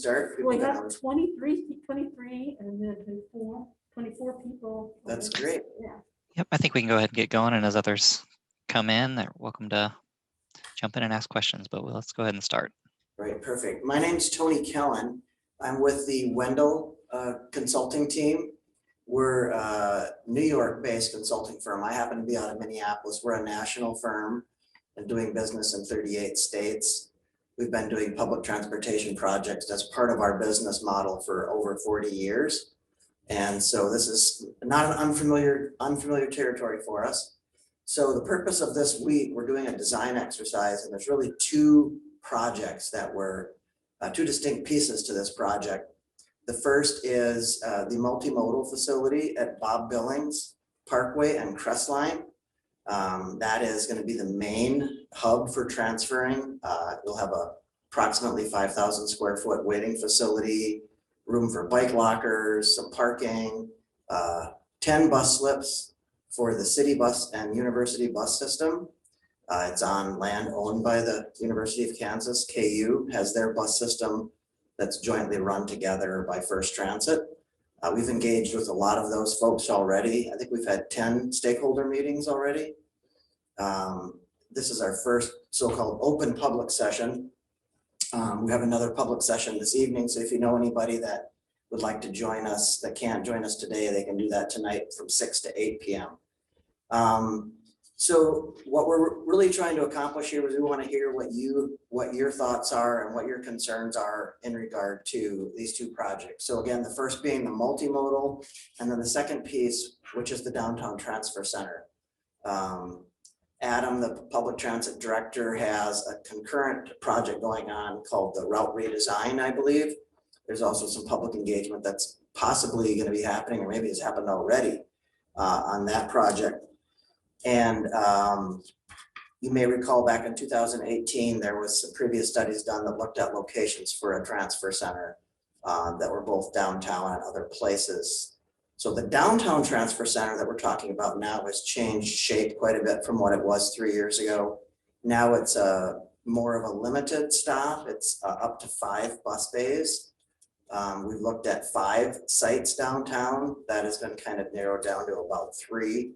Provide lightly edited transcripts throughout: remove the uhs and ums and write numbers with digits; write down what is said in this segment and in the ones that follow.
start? We got 23 and then 24 people. That's great. Yeah. Yep, I think we can go ahead and get going, and as others come in, they're welcome to jump in and ask questions, but let's go ahead and start. Right, perfect. My name's Tony Kellen. I'm with the Wendell consulting team. We're a New York-based consulting firm. I happen to be out of Minneapolis. We're a national firm and doing business in 38 states. We've been doing public transportation projects as part of our business model for over 40 years. And so this is not an unfamiliar territory for us. So the purpose of this week, we're doing a design exercise, and there's really two projects that were two distinct pieces to this project. The first is the multimodal facility at Bob Billings Parkway and Crestline. That is going to be the main hub for transferring. We'll have approximately 5,000 square foot waiting facility, room for bike lockers, some parking, 10 bus slips for the city bus and university bus system. It's on land owned by the University of Kansas. KU has their bus system that's jointly run together by First Transit. We've engaged with a lot of those folks already. I think we've had 10 stakeholder meetings already. This is our first so-called open public session. We have another public session this evening, so if you know anybody that would like to join us that can't join us today, they can do that tonight from 6 to 8 p.m. So what we're really trying to accomplish here is we want to hear what your thoughts are and what your concerns are in regard to these two projects. So again, the first being the multimodal, and then the second piece, which is the downtown transfer center. Adam, the public transit director, has a concurrent project going on called the route redesign, I believe. There's also some public engagement that's possibly going to be happening, or maybe has happened already on that project. And you may recall back in 2018, there was some previous studies done that looked at locations for a transfer center that were both downtown and other places. So the downtown transfer center that we're talking about now has changed shape quite a bit from what it was 3 years ago. Now it's more of a limited stop. It's up to 5 bus bays. We've looked at 5 sites downtown. That has been kind of narrowed down to about 3.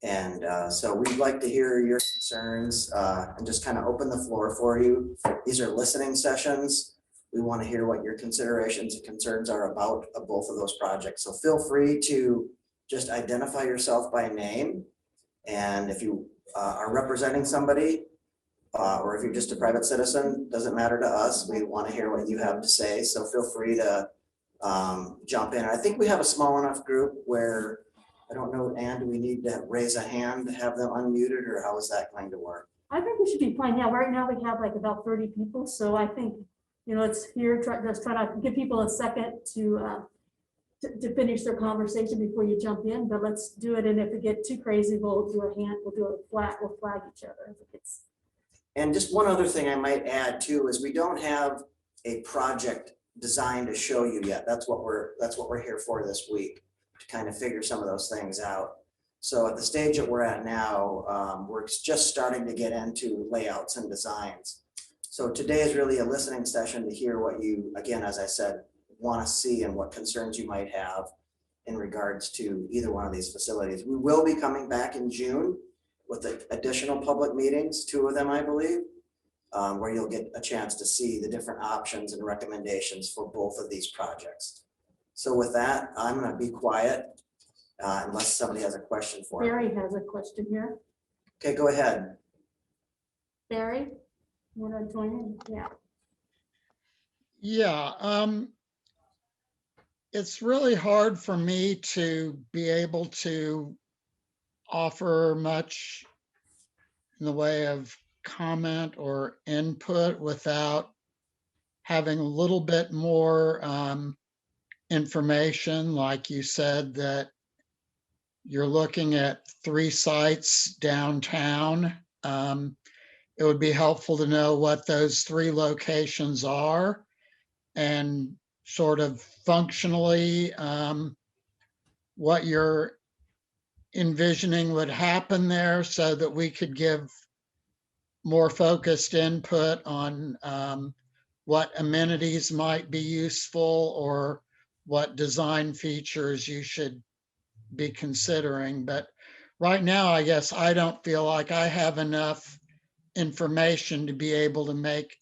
And so we'd like to hear your concerns and just kind of open the floor for you. These are listening sessions. We want to hear what your considerations and concerns are about both of those projects. So feel free to just identify yourself by name. And if you are representing somebody or if you're just a private citizen, doesn't matter to us. We want to hear what you have to say. So feel free to jump in. I think we have a small enough group where, I don't know, Ann, do we need to raise a hand to have them unmuted, or how is that going to work? I think we should be fine. Yeah, right now we have like about 30 people. So I think, let's just try to give people a second to finish their conversation before you jump in, but let's do it. And if we get too crazy, we'll do we'll flag each other. And just one other thing I might add too, is we don't have a project designed to show you yet. That's what we're here for this week, to kind of figure some of those things out. So at the stage that we're at now, we're just starting to get into layouts and designs. So today is really a listening session to hear what you, again, as I said, want to see and what concerns you might have in regards to either one of these facilities. We will be coming back in June with additional public meetings, 2 of them, I believe, where you'll get a chance to see the different options and recommendations for both of these projects. So with that, I'm going to be quiet unless somebody has a question for me. Barry has a question here. Okay, go ahead. Barry, you want to join in? Yeah. Yeah, it's really hard for me to be able to offer much in the way of comment or input without having a little bit more information. Like you said, that you're looking at 3 sites downtown. It would be helpful to know what those 3 locations are and sort of functionally what you're envisioning would happen there, so that we could give more focused input on what amenities might be useful or what design features you should be considering. But right now, I guess I don't feel like I have enough information to be able to make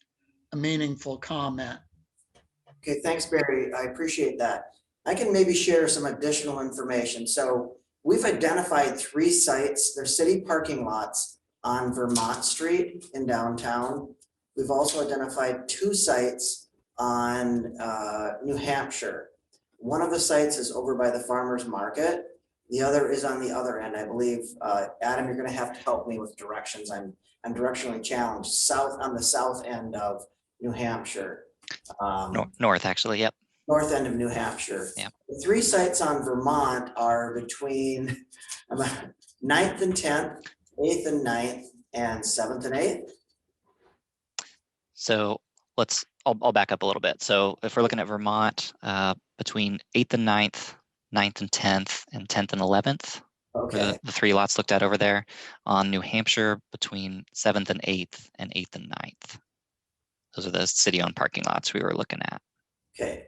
a meaningful comment. Okay, thanks, Barry. I appreciate that. I can maybe share some additional information. So we've identified 3 sites. They're city parking lots on Vermont Street in downtown. We've also identified 2 sites on New Hampshire. One of the sites is over by the farmer's market. The other is on the other end, I believe. Adam, you're going to have to help me with directions. I'm directionally challenged. On the south end of New Hampshire. North, actually, yep. North end of New Hampshire. Yeah. The 3 sites on Vermont are between 9th and 10th, 8th and 9th, and 7th and 8th. So I'll back up a little bit. So if we're looking at Vermont, between 8th and 9th, 9th and 10th, and 10th and 11th, Okay, the 3 lots looked at over there. On New Hampshire, between 7th and 8th, and 8th and 9th. Those are the city-owned parking lots we were looking at. okay.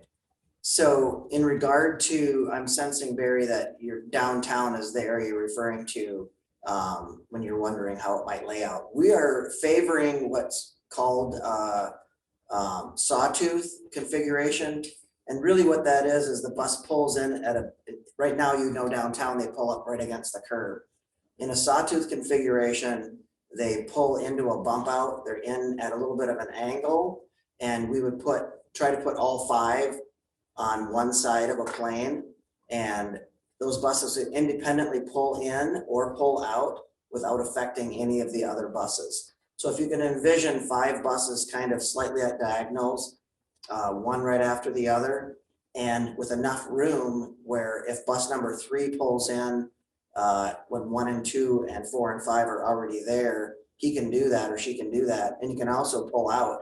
So in regard to, I'm sensing, Barry, that your downtown is the area you're referring to when you're wondering how it might lay out. We are favoring what's called Sawtooth Configuration. And really what that is the bus pulls in at right now, downtown, they pull up right against the curb. In a Sawtooth configuration, they pull into a bump out. They're in at a little bit of an angle, and we would try to put all 5 on one side of a plane, and those buses would independently pull in or pull out without affecting any of the other buses. So if you can envision 5 buses kind of slightly at diagonals, one right after the other, and with enough room where if bus number 3 pulls in, when 1 and 2 and 4 and 5 are already there, he can do that or she can do that. And you can also pull out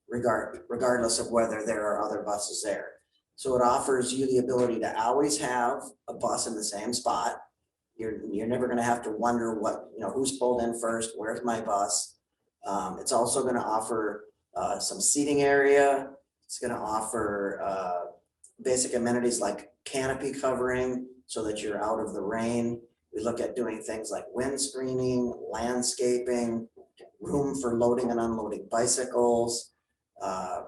regardless of whether there are other buses there. So it offers you the ability to always have a bus in the same spot. You're never going to have to wonder who's pulled in first, where's my bus. It's also going to offer some seating area. It's going to offer basic amenities like canopy covering so that you're out of the rain. We look at doing things like wind screening, landscaping, room for loading and unloading bicycles,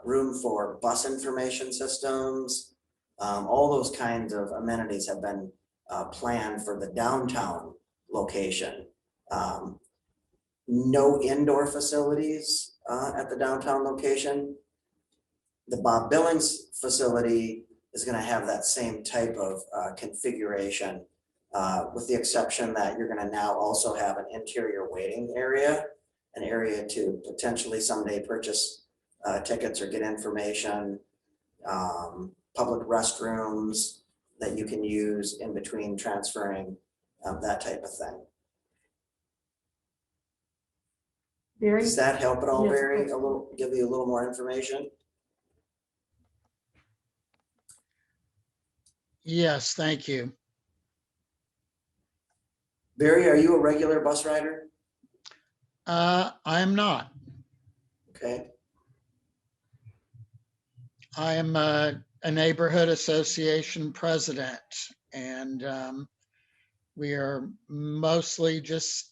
room for bus information systems. All those kinds of amenities have been planned for the downtown location. No indoor facilities at the downtown location. The Bob Billings facility is going to have that same type of configuration, with the exception that you're going to now also have an interior waiting area, an area to potentially someday purchase tickets or get information, public restrooms that you can use in between transferring, that type of thing. Barry? Does that help at all, Yes, Barry? absolutely. Give you a little more information? Yes, thank you. Barry, are you a regular bus rider? I am not. Okay, I am a neighborhood association president, and we are mostly just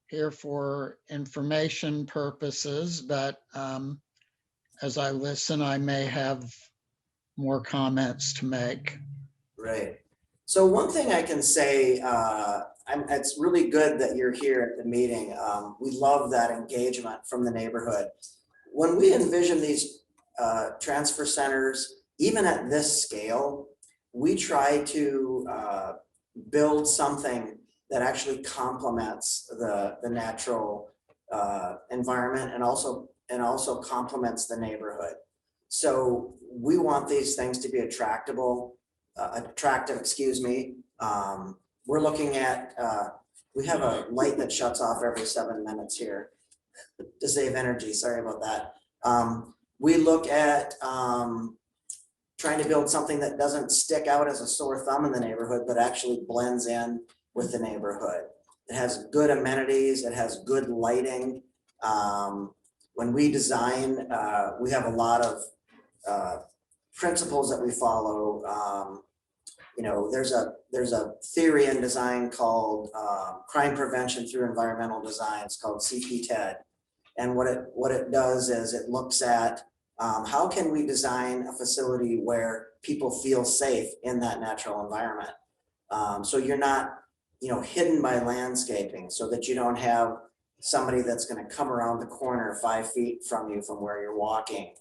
here for information purposes, but as I listen, I may have more comments to make. right. So one thing I can say, it's really good that you're here at the meeting. We love that engagement from the neighborhood. When we envision these transfer centers, even at this scale, we try to build something that actually complements the natural environment and also complements the neighborhood. So we want these things to be attractive, excuse me. We're looking at, we have a light that shuts off every 7 minutes here to save energy. Sorry about that. We look at trying to build something that doesn't stick out as a sore thumb in the neighborhood, but actually blends in with the neighborhood. It has good amenities. It has good lighting. when we design, we have a lot of principles that we follow. You know, there's a theory in design called crime prevention through environmental design. It's called CPTED. And what it does is it looks at how can we design a facility where people feel safe in that natural environment. So you're not, you know, hidden by landscaping, so that you don't have somebody that's going to come around the corner 5 feet from you from where you're walking,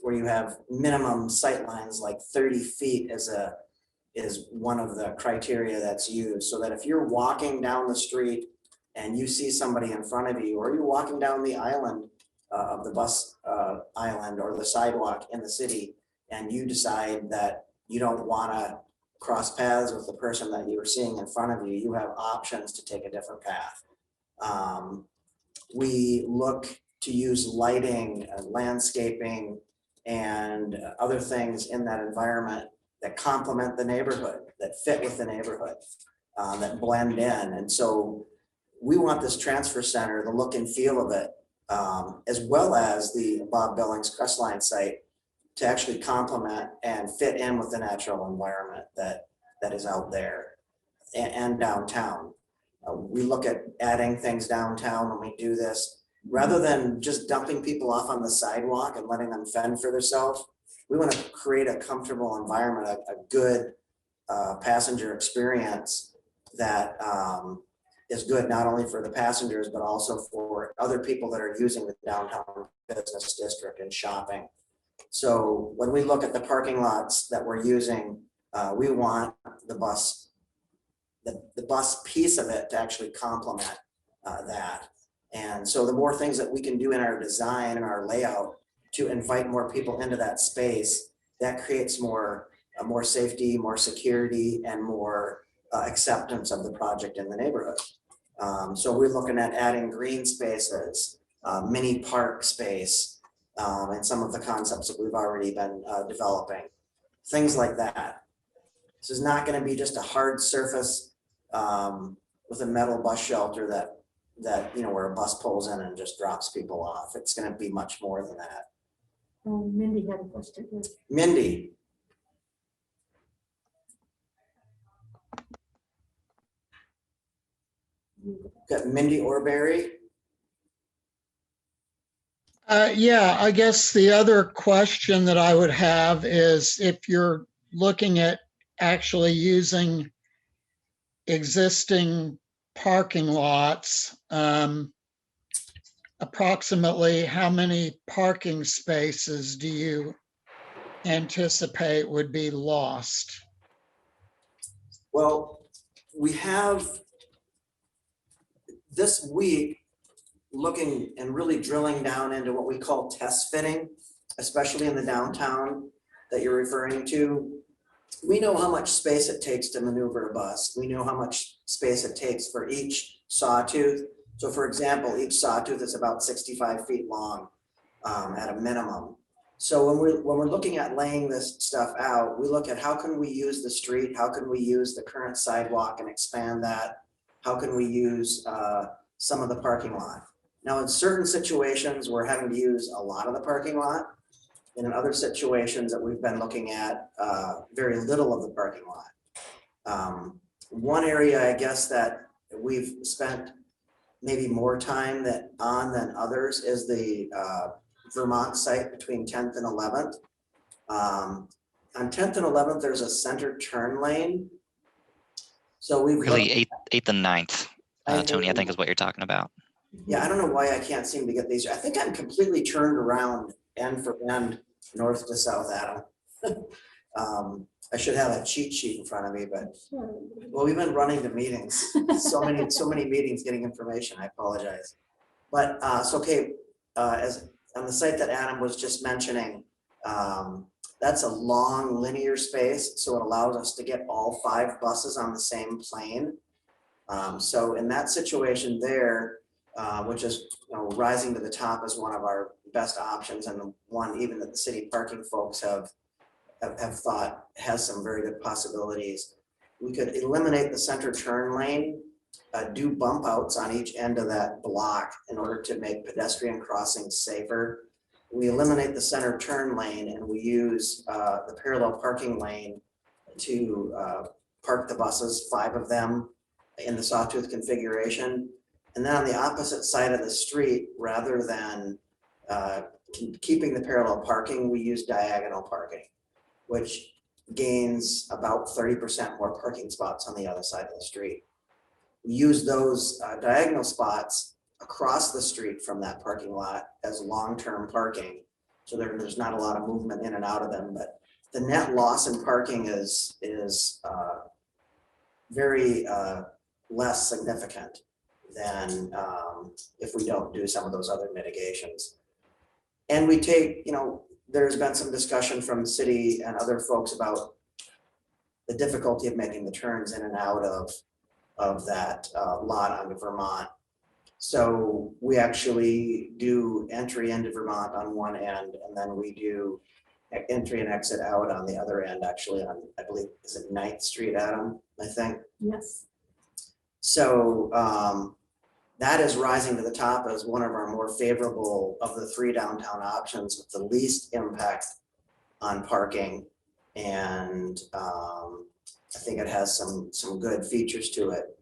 where you have minimum sight lines like 30 feet is one of the criteria that's used, so that if you're walking down the street and you see somebody in front of you, or you're walking down the island of the bus island or the sidewalk in the city, and you decide that you don't want to cross paths with the person that you were seeing in front of you, you have options to take a different path. We look to use lighting, landscaping, and other things in that environment that complement the neighborhood, that fit with the neighborhood, that blend in. And so we want this transfer center, the look and feel of it, as well as the Bob Billings Crestline site, to actually complement and fit in with the natural environment that is out there and downtown. We look at adding things downtown when we do this, rather than just dumping people off on the sidewalk and letting them fend for themselves. We want to create a comfortable environment, a good passenger experience that is good not only for the passengers, but also for other people that are using the downtown business district and shopping. So when we look at the parking lots that we're using, we want the bus piece of it to actually complement that. And so the more things that we can do in our design and our layout to invite more people into that space, that creates more safety, more security, and more acceptance of the project in the neighborhood. So we're looking at adding green spaces, mini park space, and some of the concepts that we've already been developing, things like that. This is not going to be just a hard surface with a metal bus shelter that you know, where a bus pulls in and just drops people off. It's going to be much more than that. Mindy had a question. Mindy. Got Mindy or Barry? Yeah, I guess the other question that I would have is if you're looking at actually using existing parking lots, approximately how many parking spaces do you anticipate would be lost? Well, we have this week looking and really drilling down into what we call test fitting, especially in the downtown that you're referring to. We know how much space it takes to maneuver a bus. We know how much space it takes for each sawtooth. So for example, each sawtooth is about 65 feet long at a minimum. So when we're looking at laying this stuff out, we look at how can we use the street? How can we use the current sidewalk and expand that? How can we use some of the parking lot? Now, in certain situations, we're having to use a lot of the parking lot. And in other situations that we've been looking at, very little of the parking lot. One area, I guess, that we've spent maybe more time than others is the Vermont site between 10th and 11th. On 10th and 11th, there's a center turn lane. So we've Really 8th and 9th, Tony, I think is what you're talking about. Yeah, I don't know why I can't seem to get these. I think I'm completely turned around end for end, north to south, Adam. I should have a cheat sheet in front of me, but well, we've been running the meetings, so many meetings getting information. I apologize. But so okay, as on the site that Adam was just mentioning, that's a long linear space, so it allows us to get all 5 buses on the same plane. So in that situation there, which is, you know, rising to the top is one of our best options, and the one even that the city parking folks have thought has some very good possibilities. We could eliminate the center turn lane do bump outs on each end of that block in order to make pedestrian crossings safer. We eliminate the center turn lane and we use the parallel parking lane to park the buses, 5 of them in the Sawtooth configuration. And then on the opposite side of the street, rather than keeping the parallel parking, we use diagonal parking, which gains about 30% more parking spots on the other side of the street. We use those diagonal spots across the street from that parking lot as long-term parking. So there's not a lot of movement in and out of them, but the net loss in parking is very less significant than if we don't do some of those other mitigations. And we take, there's been some discussion from the city and other folks about the difficulty of making the turns in and out of that lot onto Vermont. So we actually do entry into Vermont on one end, and then we do entry and exit out on the other end, actually on, I believe, is it 9th Street, Adam, I think? Yes. So that is rising to the top as one of our more favorable of the 3 downtown options with the least impact on parking. And I think it has some good features to it.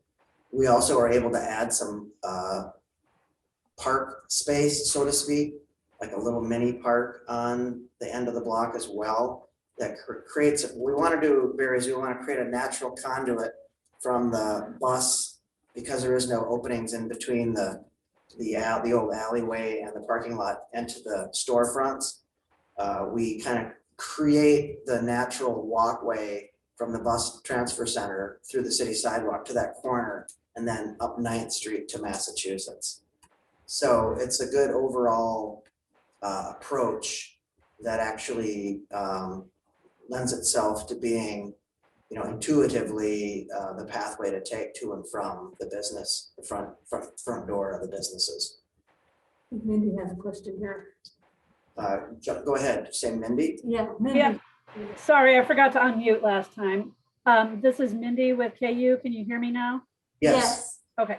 We also are able to add some park space, so to speak, like a little mini park on the end of the block as well. That creates, we want to do, Barry, is we want to create a natural conduit from the bus, because there is no openings in between the old alleyway and the parking lot into the storefronts. We kind of create the natural walkway from the bus transfer center through the city sidewalk to that corner and then up 9th Street to Massachusetts. So it's a good overall approach that actually lends itself to being, intuitively the pathway to take to and from the business, the front door of the businesses. Mindy has a question here. Go ahead, say Mindy. Yeah, Mindy. Yeah. Sorry, I forgot to unmute last time. This is Mindy with KU. Can you hear me now? Yes. Okay.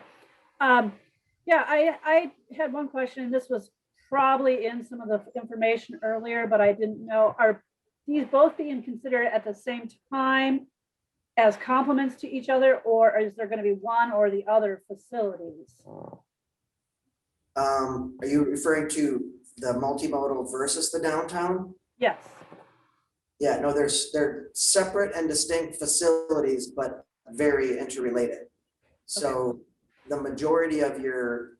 Yeah, I had one question, and this was probably in some of the information earlier, but I didn't know. Are these both being considered at the same time as complements to each other, or is there going to be one or the other facilities? Are you referring to the multimodal versus the downtown? Yes. Yeah, no, they're separate and distinct facilities, but very interrelated. So the majority of your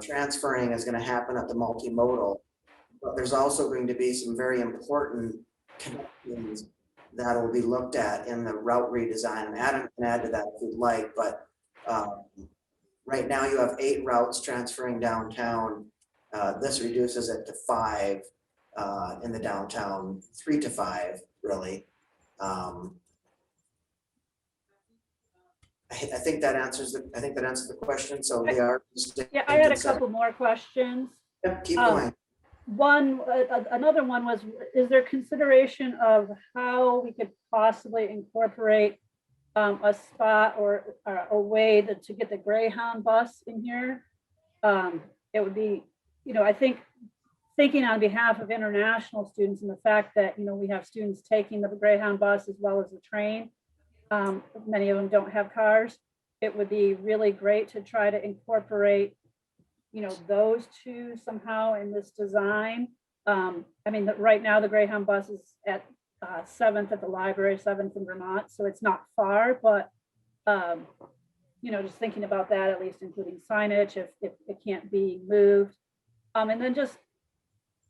transferring is going to happen at the multimodal, but there's also going to be some very important connections that will be looked at in the route redesign. And Adam can add to that if you'd like, but right now you have 8 routes transferring downtown. This reduces it to 5 in the downtown, 3 to 5 really. I think that answers the question. So they are. Yeah, I had a couple more questions. Yep, keep going. Another one was, is there consideration of how we could possibly incorporate a spot or a way to get the Greyhound bus in here? It would be, I think thinking on behalf of international students and the fact that, we have students taking the Greyhound bus as well as the train. Many of them don't have cars. It would be really great to try to incorporate, those two somehow in this design. Right now the Greyhound bus is at 7th at the library, 7th in Vermont, so it's not far, but just thinking about that, at least including signage if it can't be moved. And then just,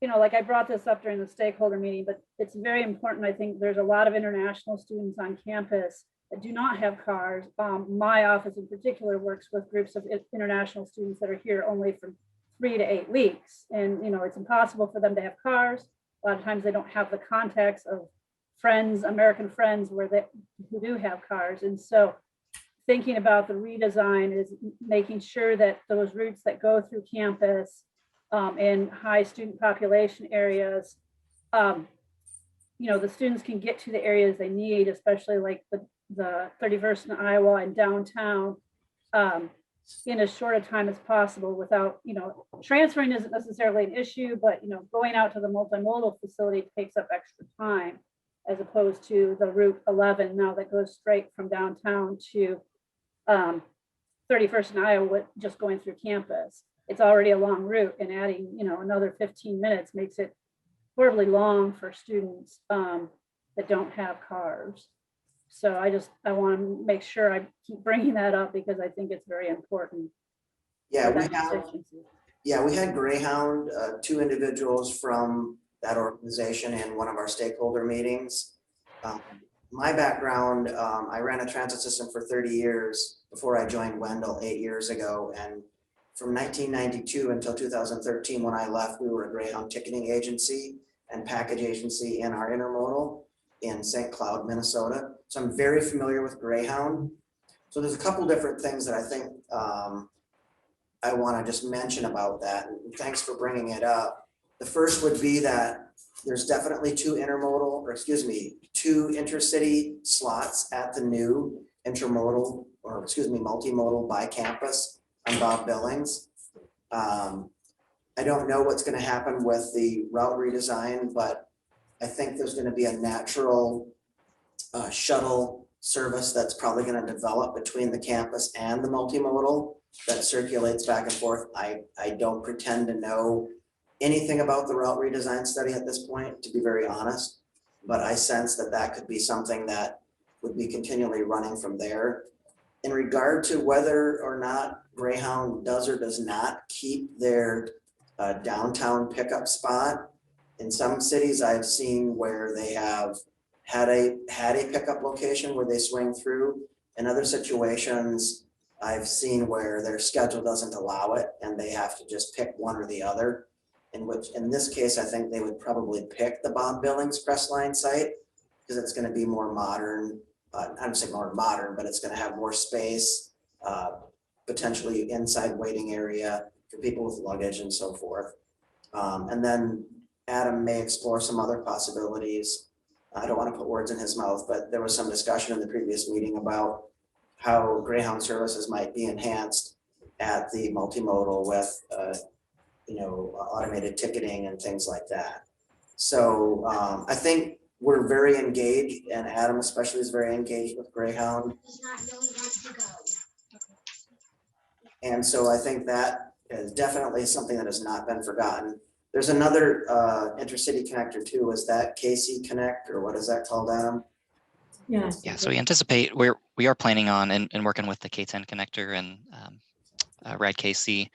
like I brought this up during the stakeholder meeting, but it's very important. I think there's a lot of international students on campus that do not have cars. My office in particular works with groups of international students that are here only from 3 to 8 weeks. And, it's impossible for them to have cars. A lot of times they don't have the context of friends, American friends who do have cars. And so thinking about the redesign is making sure that those routes that go through campus in high student population areas, the students can get to the areas they need, especially like the 31st in Iowa and downtown, in as short a time as possible without, transferring isn't necessarily an issue, but, going out to the multimodal facility takes up extra time as opposed to the Route 11 now that goes straight from downtown to 31st and Iowa, just going through campus. It's already a long route, and adding, another 15 minutes makes it horribly long for students that don't have cars. So I want to make sure I keep bringing that up because I think it's very important. Yeah, for we that have, constituency. yeah, we had Greyhound, 2 individuals from that organization in one of our stakeholder meetings. My background, I ran a transit system for 30 years before I joined Wendell 8 years ago. And from 1992 until 2013, when I left, we were a Greyhound ticketing agency and package agency in our intermodal in St. Cloud, Minnesota. So I'm very familiar with Greyhound. So there's a couple different things that I think I want to just mention about that. And thanks for bringing it up. The first would be that there's definitely 2 intercity slots at the new multimodal by campus on Bob Billings. I don't know what's going to happen with the route redesign, but I think there's going to be a natural shuttle service that's probably going to develop between the campus and the multimodal that circulates back and forth. I don't pretend to know anything about the route redesign study at this point, to be very honest, but I sense that that could be something that would be continually running from there. In regard to whether or not Greyhound does or does not keep their downtown pickup spot, in some cities I've seen where they have had a pickup location where they swing through. In other situations, I've seen where their schedule doesn't allow it and they have to just pick one or the other. In this case, I think they would probably pick the Bob Billings Crestline site because it's going to be more modern. I'm saying more modern, but it's going to have more space, potentially inside waiting area for people with luggage and so forth. And then Adam may explore some other possibilities. I don't want to put words in his mouth, but there was some discussion in the previous meeting about how Greyhound services might be enhanced at the multimodal with automated ticketing and things like that. So I think we're very engaged, and Adam especially is very engaged with Greyhound. And so I think that is definitely something that has not been forgotten. There's another intercity connector too. Is that KC Connect, or what is that called, Adam? Yes. Yeah, so we anticipate we are planning on and working with the K10 connector and Ride KC.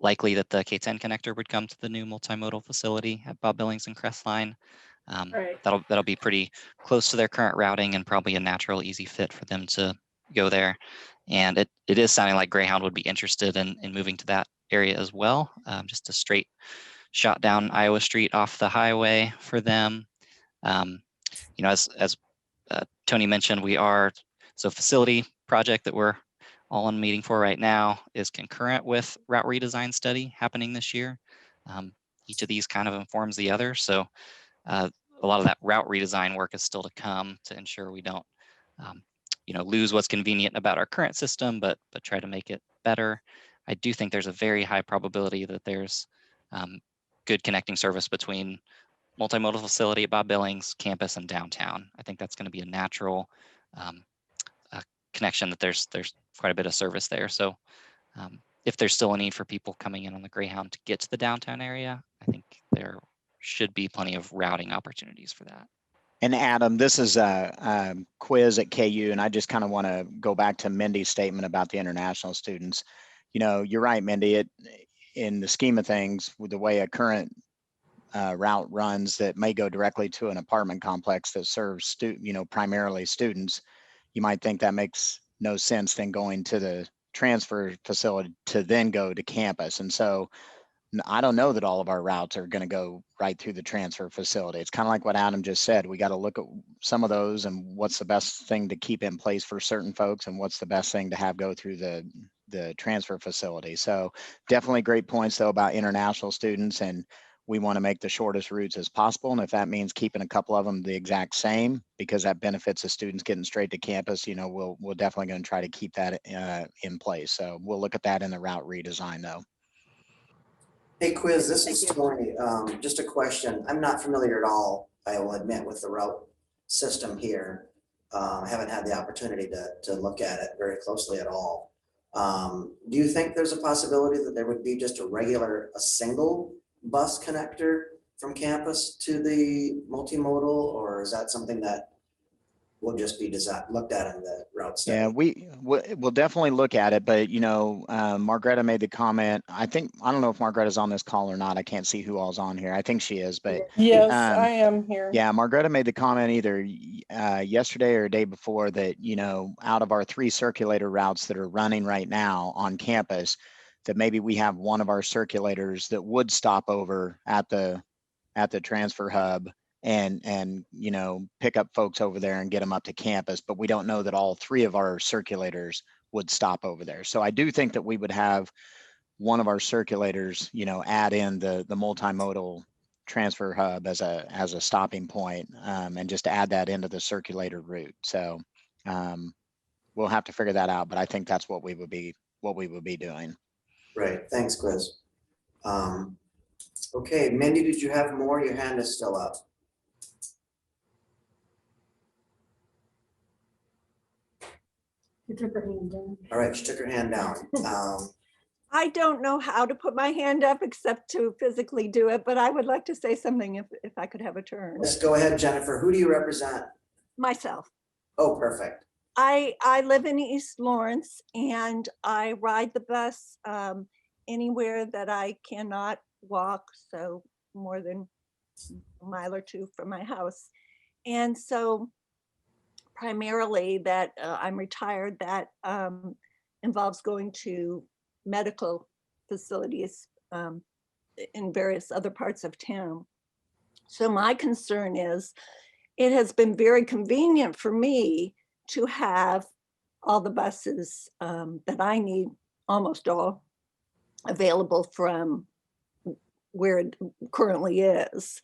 Likely that the K10 connector would come to the new multimodal facility at Bob Billings and Crestline. Right. That'll be pretty close to their current routing and probably a natural, easy fit for them to go there. And it is sounding like Greyhound would be interested in moving to that area as well. Just a straight shot down Iowa Street off the highway for them. As Tony mentioned, facility project that we're all in meeting for right now is concurrent with route redesign study happening this year. Each of these kind of informs the other. So a lot of that route redesign work is still to come to ensure we don't lose what's convenient about our current system, but try to make it better. I do think there's a very high probability that there's good connecting service between multimodal facility at Bob Billings, campus, and downtown. I think that's going to be a natural connection, that there's quite a bit of service there. So if there's still a need for people coming in on the Greyhound to get to the downtown area, I think there should be plenty of routing opportunities for that. And Adam, this is a quiz at KU, and I just kind of want to go back to Mindy's statement about the international students. You're right, Mindy. In the scheme of things, with the way a current route runs that may go directly to an apartment complex that serves primarily students, you might think that makes no sense then going to the transfer facility to then go to campus. And so I don't know that all of our routes are going to go right through the transfer facility. It's kind of like what Adam just said. We got to look at some of those and what's the best thing to keep in place for certain folks and what's the best thing to have go through the transfer facility. So definitely great points though about international students. And we want to make the shortest routes as possible. And if that means keeping a couple of them the exact same, because that benefits the students getting straight to campus, you know, we're definitely going to try to keep that in place. So we'll look at that in the route redesign though. Hey, Quiz, this Thank is you. Tony. Just a question. I'm not familiar at all, I will admit, with the route system here. I haven't had the opportunity to look at it very closely at all. Do you think there's a possibility that there would be just a single bus connector from campus to the multimodal, or is that something that will just be looked at in the route study? Yeah, we'll definitely look at it, but you know, Margreta made the comment. I don't know if Margreta's on this call or not. I can't see who all's on here. I think she is, but Yes, um, I am here. yeah, Margreta made the comment either yesterday or day before that, you know, out of our 3 circulator routes that are running right now on campus, that maybe we have one of our circulators that would stop over at the transfer hub and you know, pick up folks over there and get them up to campus, but we don't know that all 3 of our circulators would stop over there. So I do think that we would have one of our circulators, you know, add in the multimodal transfer hub as a stopping point, and just add that into the circulator route. So we'll have to figure that out, but I think that's what we would be doing. Right, thanks, Quiz. Okay, Mindy, did you have more? Your hand is still up. You took her hand down. All right, she took her hand down. I don't know how to put my hand up except to physically do it, but I would like to say something if I could have a turn. Let's go ahead, Jennifer. Who do you represent? Myself. Oh, perfect. I live in East Lawrence and I ride the bus anywhere that I cannot walk, so more than a mile or 2 from my house. And so primarily that I'm retired, that involves going to medical facilities in various other parts of town. So my concern is it has been very convenient for me to have all the buses that I need, almost all, available from where it currently is.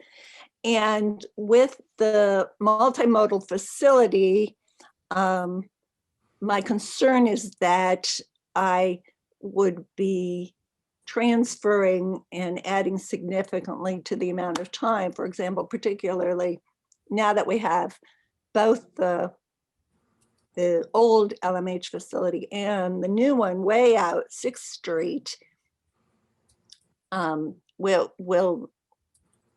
And with the multimodal facility, my concern is that I would be transferring and adding significantly to the amount of time. For example, particularly now that we have both the old LMH facility and the new one way out 6th Street, will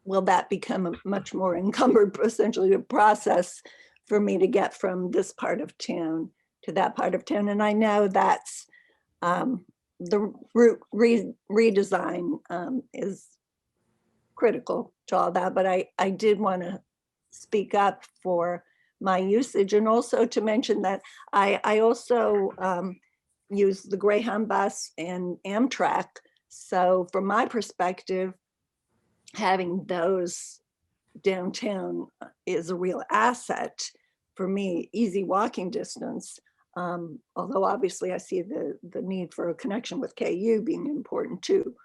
that become a much more encumbered, essentially, a process for me to get from this part of town to that part of town? And I know that's the route redesign is critical to all that, but I did want to speak up for my usage, and also to mention that I also use the Greyhound bus and Amtrak. So from my perspective, having those downtown is a real asset for me, easy walking distance. Although obviously I see the need for a connection with KU being important too.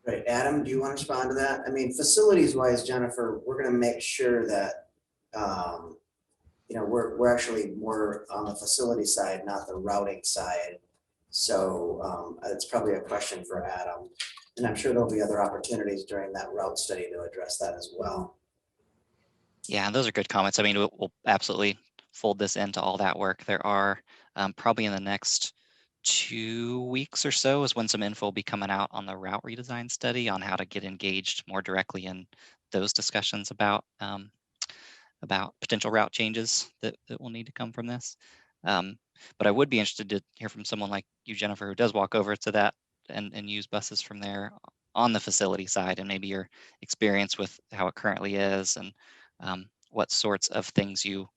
Right, Adam, do you want to respond to that? I mean, facilities wise, Jennifer, we're going to make sure that, you know, we're actually more on the facility side, not the routing side. So it's probably a question for Adam. And I'm sure there'll be other opportunities during that route study to address that as well. Yeah, those are good comments. I mean, we'll absolutely fold this into all that work. There are probably in the next 2 weeks or so is when some info will be coming out on the route redesign study on how to get engaged more directly in those discussions about potential route changes that will need to come from this. But I would be interested to hear from someone like you, Jennifer, who does walk over to that and use buses from there on the facility side, and maybe your experience with how it currently is, and what sorts of things you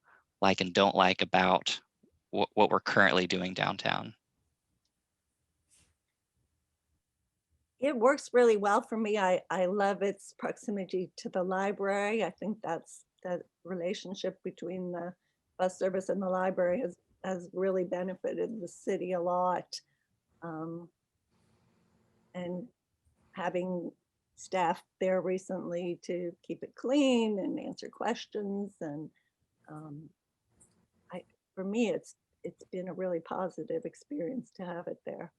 like and don't like about what we're currently doing downtown. It works really well for me. I love its proximity to the library. I think that relationship between the bus service and the library has really benefited the city a lot. And having staff there recently to keep it clean and answer questions. And for me, it's been a really positive experience to have it there.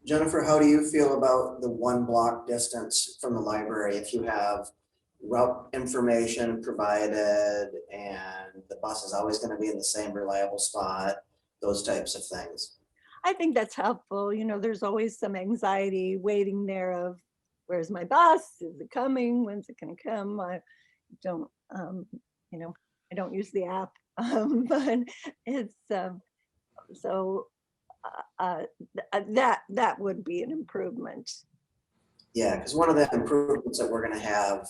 Jennifer, how do you feel about the 1 block distance from the library if you have route information provided and the bus is always going to be in the same reliable spot, those types of things? I think that's helpful. You know, there's always some anxiety waiting there of, where's my bus? Is it coming? When's it going to come? I don't, you know, I don't use the app, but it's, so that would be an improvement. Yeah, because one of the improvements that we're going to have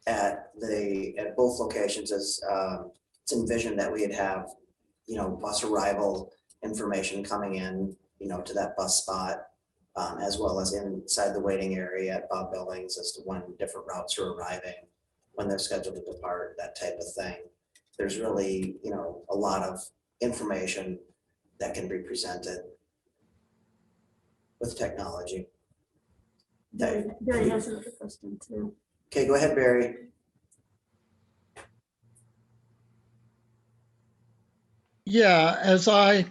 at both locations is it's envisioned that we'd have, you know, bus arrival information coming in, you know, to that bus spot, as well as inside the waiting area at Bob Billings as to when different routes are arriving, when they're scheduled to depart, that type of thing. There's really, you know, a lot of information that can be presented with technology. Barry has another question too. Okay, go ahead, Barry. Yeah, as I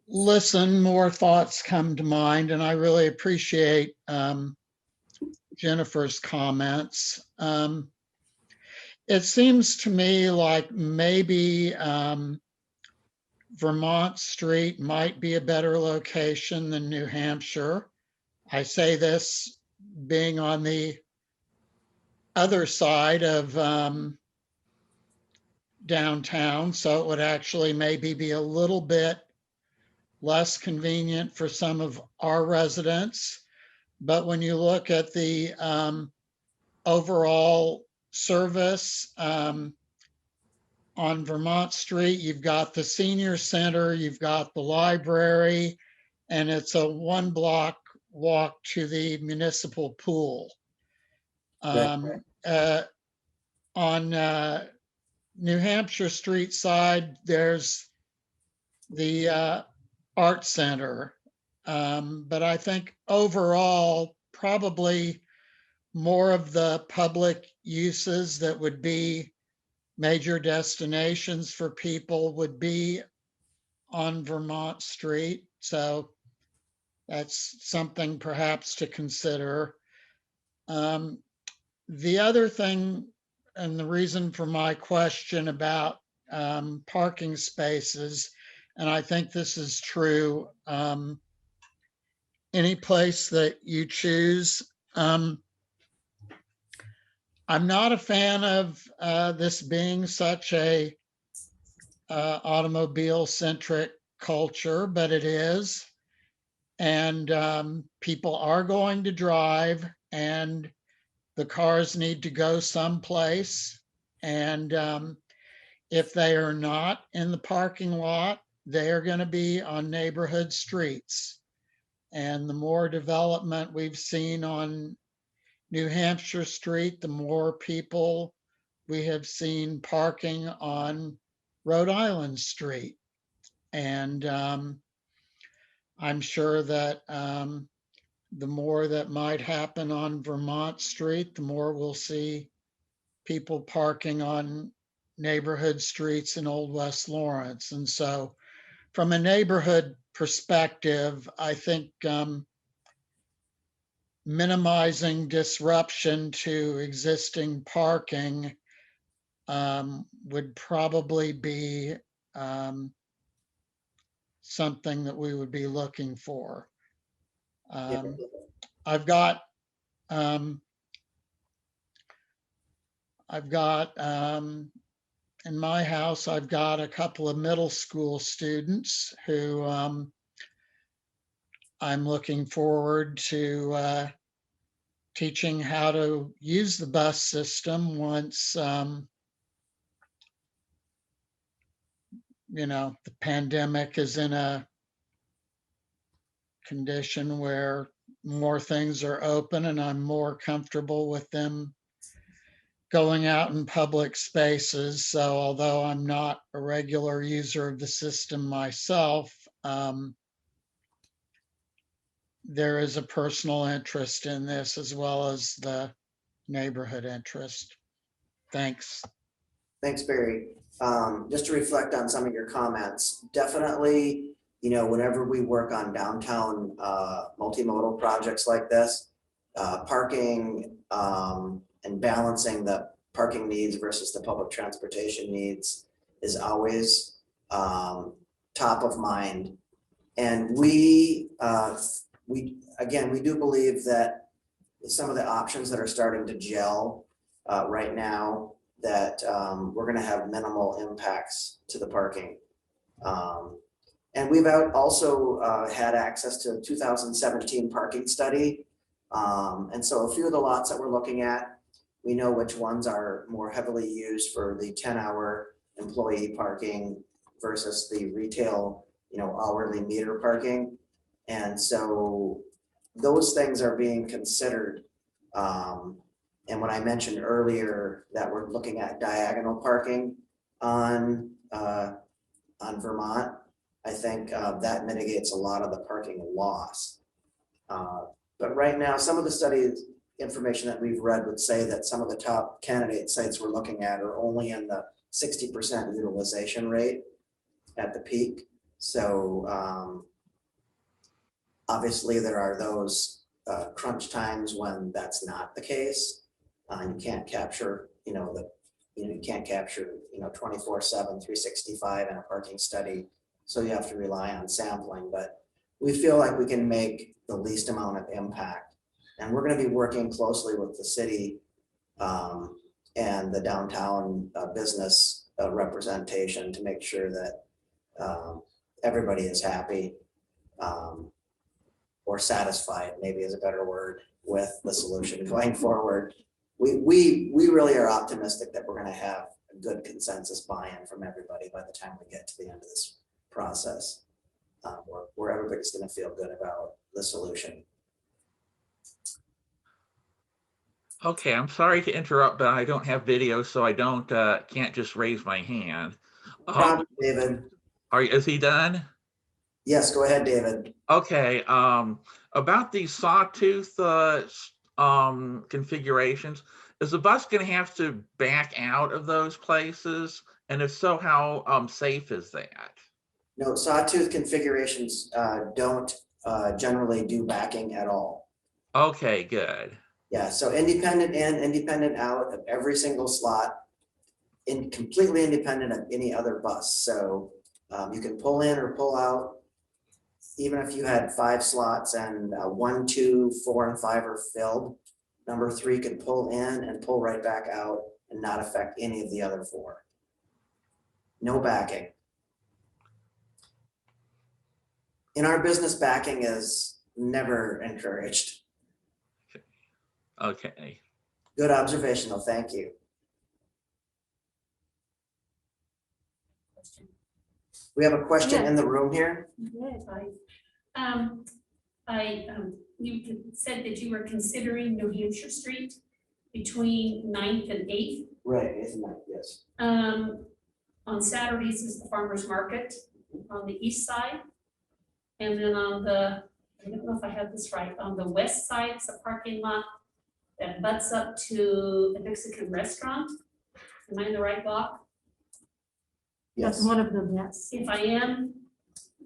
listen, more thoughts come to mind, and I really appreciate Jennifer's comments. It seems to me like maybe Vermont Street might be a better location than New Hampshire. I say this being on the other side of downtown, so it would actually maybe be a little bit less convenient for some of our residents. But when you look at the overall service on Vermont Street, you've got the senior center, you've got the library, and it's a 1 block walk to the municipal pool. On New Hampshire Street side, there's the art center. But I think overall, probably more of the public uses that would be major destinations for people would be on Vermont Street. So that's something perhaps to consider. The other thing, and the reason for my question about parking spaces, and I think this is true, any place that you choose. I'm not a fan of this being such a automobile-centric culture, but it is. And people are going to drive, and the cars need to go someplace. And if they are not in the parking lot, they are going to be on neighborhood streets. And the more development we've seen on New Hampshire Street, the more people we have seen parking on Rhode Island Street. And I'm sure that the more that might happen on Vermont Street, the more we'll see people parking on neighborhood streets in Old West Lawrence. And so from a neighborhood perspective, I think minimizing disruption to existing parking would probably be something that we would be looking for. I've got in my house, I've got a couple of middle school students who I'm looking forward to teaching how to use the bus system once, you know, the pandemic is in a condition where more things are open and I'm more comfortable with them going out in public spaces. So although I'm not a regular user of the system myself, there is a personal interest in this as well as the neighborhood interest. Thanks. Thanks, Barry. Just to reflect on some of your comments, definitely, you know, whenever we work on downtown multimodal projects like this, parking and balancing the parking needs versus the public transportation needs is always top of mind. And we do believe that some of the options that are starting to gel right now, that we're going to have minimal impacts to the parking. And we've also had access to a 2017 parking study. And so a few of the lots that we're looking at, we know which ones are more heavily used for the 10-hour employee parking versus the retail, you know, hourly meter parking. And so those things are being considered. And when I mentioned earlier that we're looking at diagonal parking on Vermont, I think that mitigates a lot of the parking loss. But right now, some of the studies information that we've read would say that some of the top candidate sites we're looking at are only in the 60% utilization rate at the peak. So obviously there are those crunch times when that's not the case. You can't capture, you can't capture, 24/7, 365 in a parking study. So you have to rely on sampling, but we feel like we can make the least amount of impact. And we're going to be working closely with the city and the downtown business representation to make sure that everybody is happy or satisfied, maybe is a better word, with the solution going forward. We really are optimistic that we're going to have a good consensus buy-in from everybody by the time we get to the end of this process, where everybody's going to feel good about the solution. Okay, I'm sorry to interrupt, but I don't have video, so I can't just raise my hand. David. Is he done? Yes, go ahead, David. Okay, about these Sawtooth configurations, is the bus going to have to back out of those places? And if so, how safe is that? No, Sawtooth configurations don't generally do backing at all. Okay, good. Yeah, so independent in, independent out of every single slot, completely independent of any other bus. So you can pull in or pull out, even if you had 5 slots and 1, 2, 4, and 5 are filled. Number 3 could pull in and pull right back out and not affect any of the other 4. No backing. In our business, backing is never encouraged. Okay. Good observation, though. Thank you. We have a question in the room here. Yes, you said that you were considering New Hampshire Street between 9th and 8th. Right, isn't that, yes. On Saturdays is the farmer's market on the east side. And then on the, I don't know if I have this right, on the west side, it's a parking lot that butts up to the Mexican restaurant. Am I in the right block? that's Yes. one of them, yes. If I am,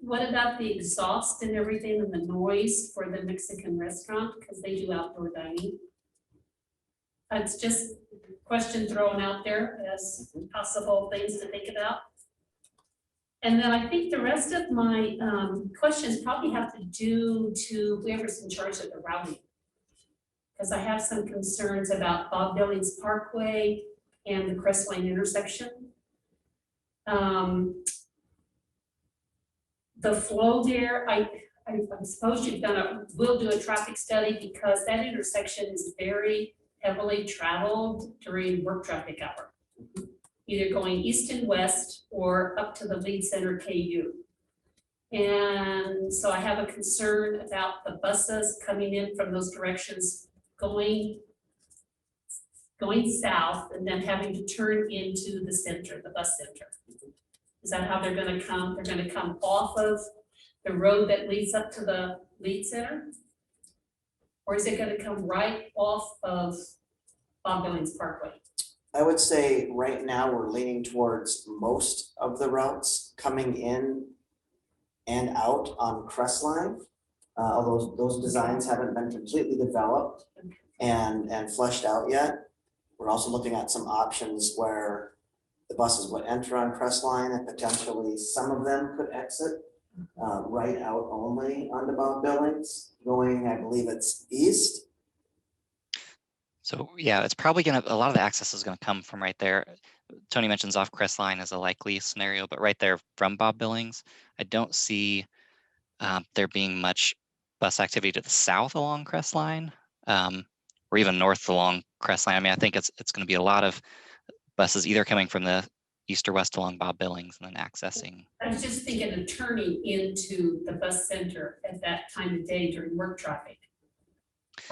what about the exhaust and everything and the noise for the Mexican restaurant? Because they do outdoor dining. It's just a question thrown out there as possible things to think about. And then I think the rest of my questions probably have to do to whoever's in charge of the routing. Because I have some concerns about Bob Billings Parkway and the Crestline intersection. The flow there, I suppose will do a traffic study because that intersection is very heavily traveled during work traffic hour. Either going east and west or up to the Lead Center KU. And so I have a concern about the buses coming in from those directions going south and then having to turn into the center, the bus center. Is that how they're gonna come? They're gonna come off of the road that leads up to the Lead Center? Or is it gonna come right off of Bob Billings Parkway? I would say right now we're leaning towards most of the routes coming in and out on Crestline. Although those designs haven't been completely developed and fleshed out yet. We're also looking at some options where the buses would enter on Crestline and potentially some of them could exit right out only onto Bob Billings, going, I believe it's east. So yeah, it's probably a lot of the access is gonna come from right there. Tony mentions off Crestline as a likely scenario, but right there from Bob Billings, I don't see there being much bus activity to the south along Crestline, or even north along Crestline. I mean, I think it's gonna be a lot of buses either coming from the east or west along Bob Billings and then accessing. I was just thinking of turning into the bus center at that time of day during work traffic.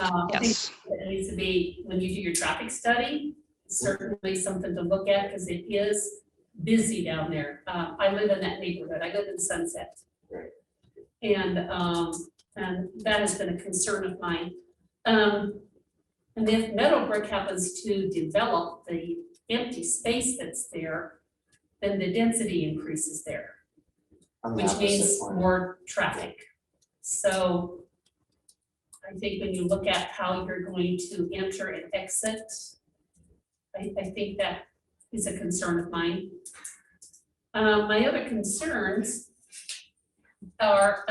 I think Yes, it needs to be, when you do your traffic study, certainly something to look at because it is busy down there. I live in that neighborhood. I live in Sunset. Right. And that has been a concern of mine. And if Meadowbrook happens to develop the empty space that's there, then the density increases there, On the which opposite means corner. more traffic. So I think when you look at how you're going to enter and exit, I think that is a concern of mine. My other concerns are,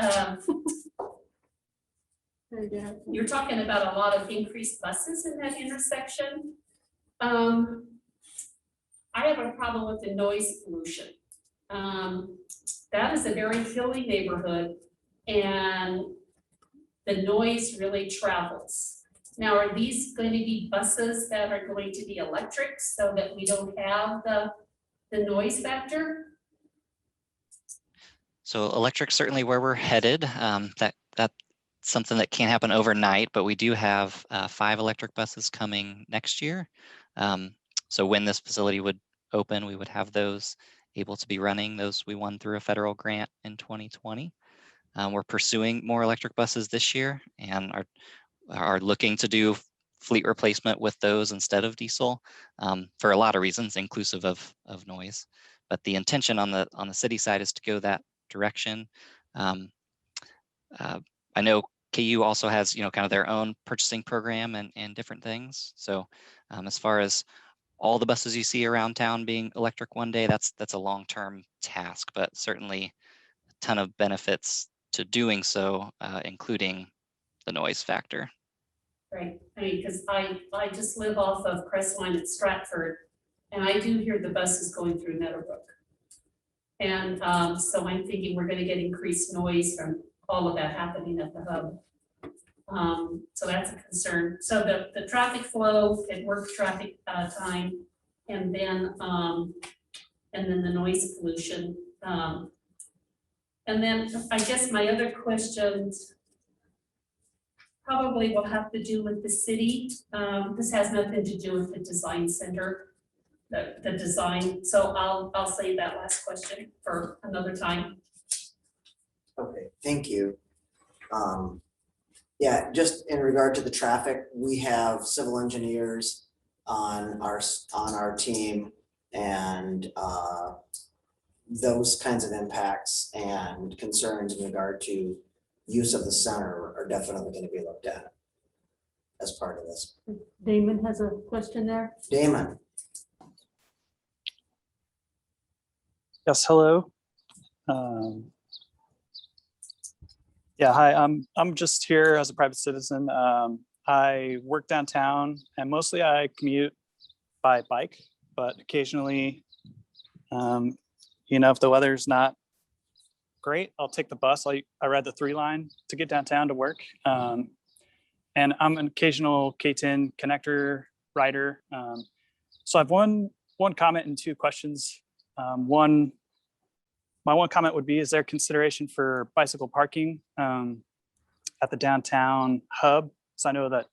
you're talking about a lot of increased buses in that intersection. I have a problem with the noise pollution. That is a very hilly neighborhood and the noise really travels. Now, are these going to be buses that are going to be electric so that we don't have the noise factor? so electric certainly where we're headed. That's something that can't happen overnight, but we do have 5 electric buses coming next year. So when this facility would open, we would have those able to be running. Those we won through a federal grant in 2020. We're pursuing more electric buses this year and are looking to do fleet replacement with those instead of diesel for a lot of reasons, inclusive of noise. But the intention on the city side is to go that direction. I know KU also has, kind of their own purchasing program and different things. So as far as all the buses you see around town being electric one day, that's a long-term task, but certainly a ton of benefits to doing so, including the noise factor. Right, I mean, because I just live off of Crestline at Stratford, and I do hear the buses going through Meadowbrook. And so I'm thinking we're gonna get increased noise from all of that happening at the hub. So that's a concern. So the traffic flow at work traffic time, and then the noise pollution. And then I guess my other questions probably will have to do with the city. This has nothing to do with the design center, the design. So I'll save that last question for another time. Okay, thank you. Yeah, just in regard to the traffic, we have civil engineers on our team, and those kinds of impacts and concerns in regard to use of the center are definitely going to be looked at as part of this. Damon has a question there. Damon, Yes, hello. Yeah, hi, I'm just here as a private citizen. I work downtown and mostly I commute by bike, but occasionally, if the weather's not great, I'll take the bus. I ride the 3 line to get downtown to work. And I'm an occasional K10 connector rider. So I have one comment and 2 questions. My one comment would be, is there consideration for bicycle parking at the downtown hub? So I know that,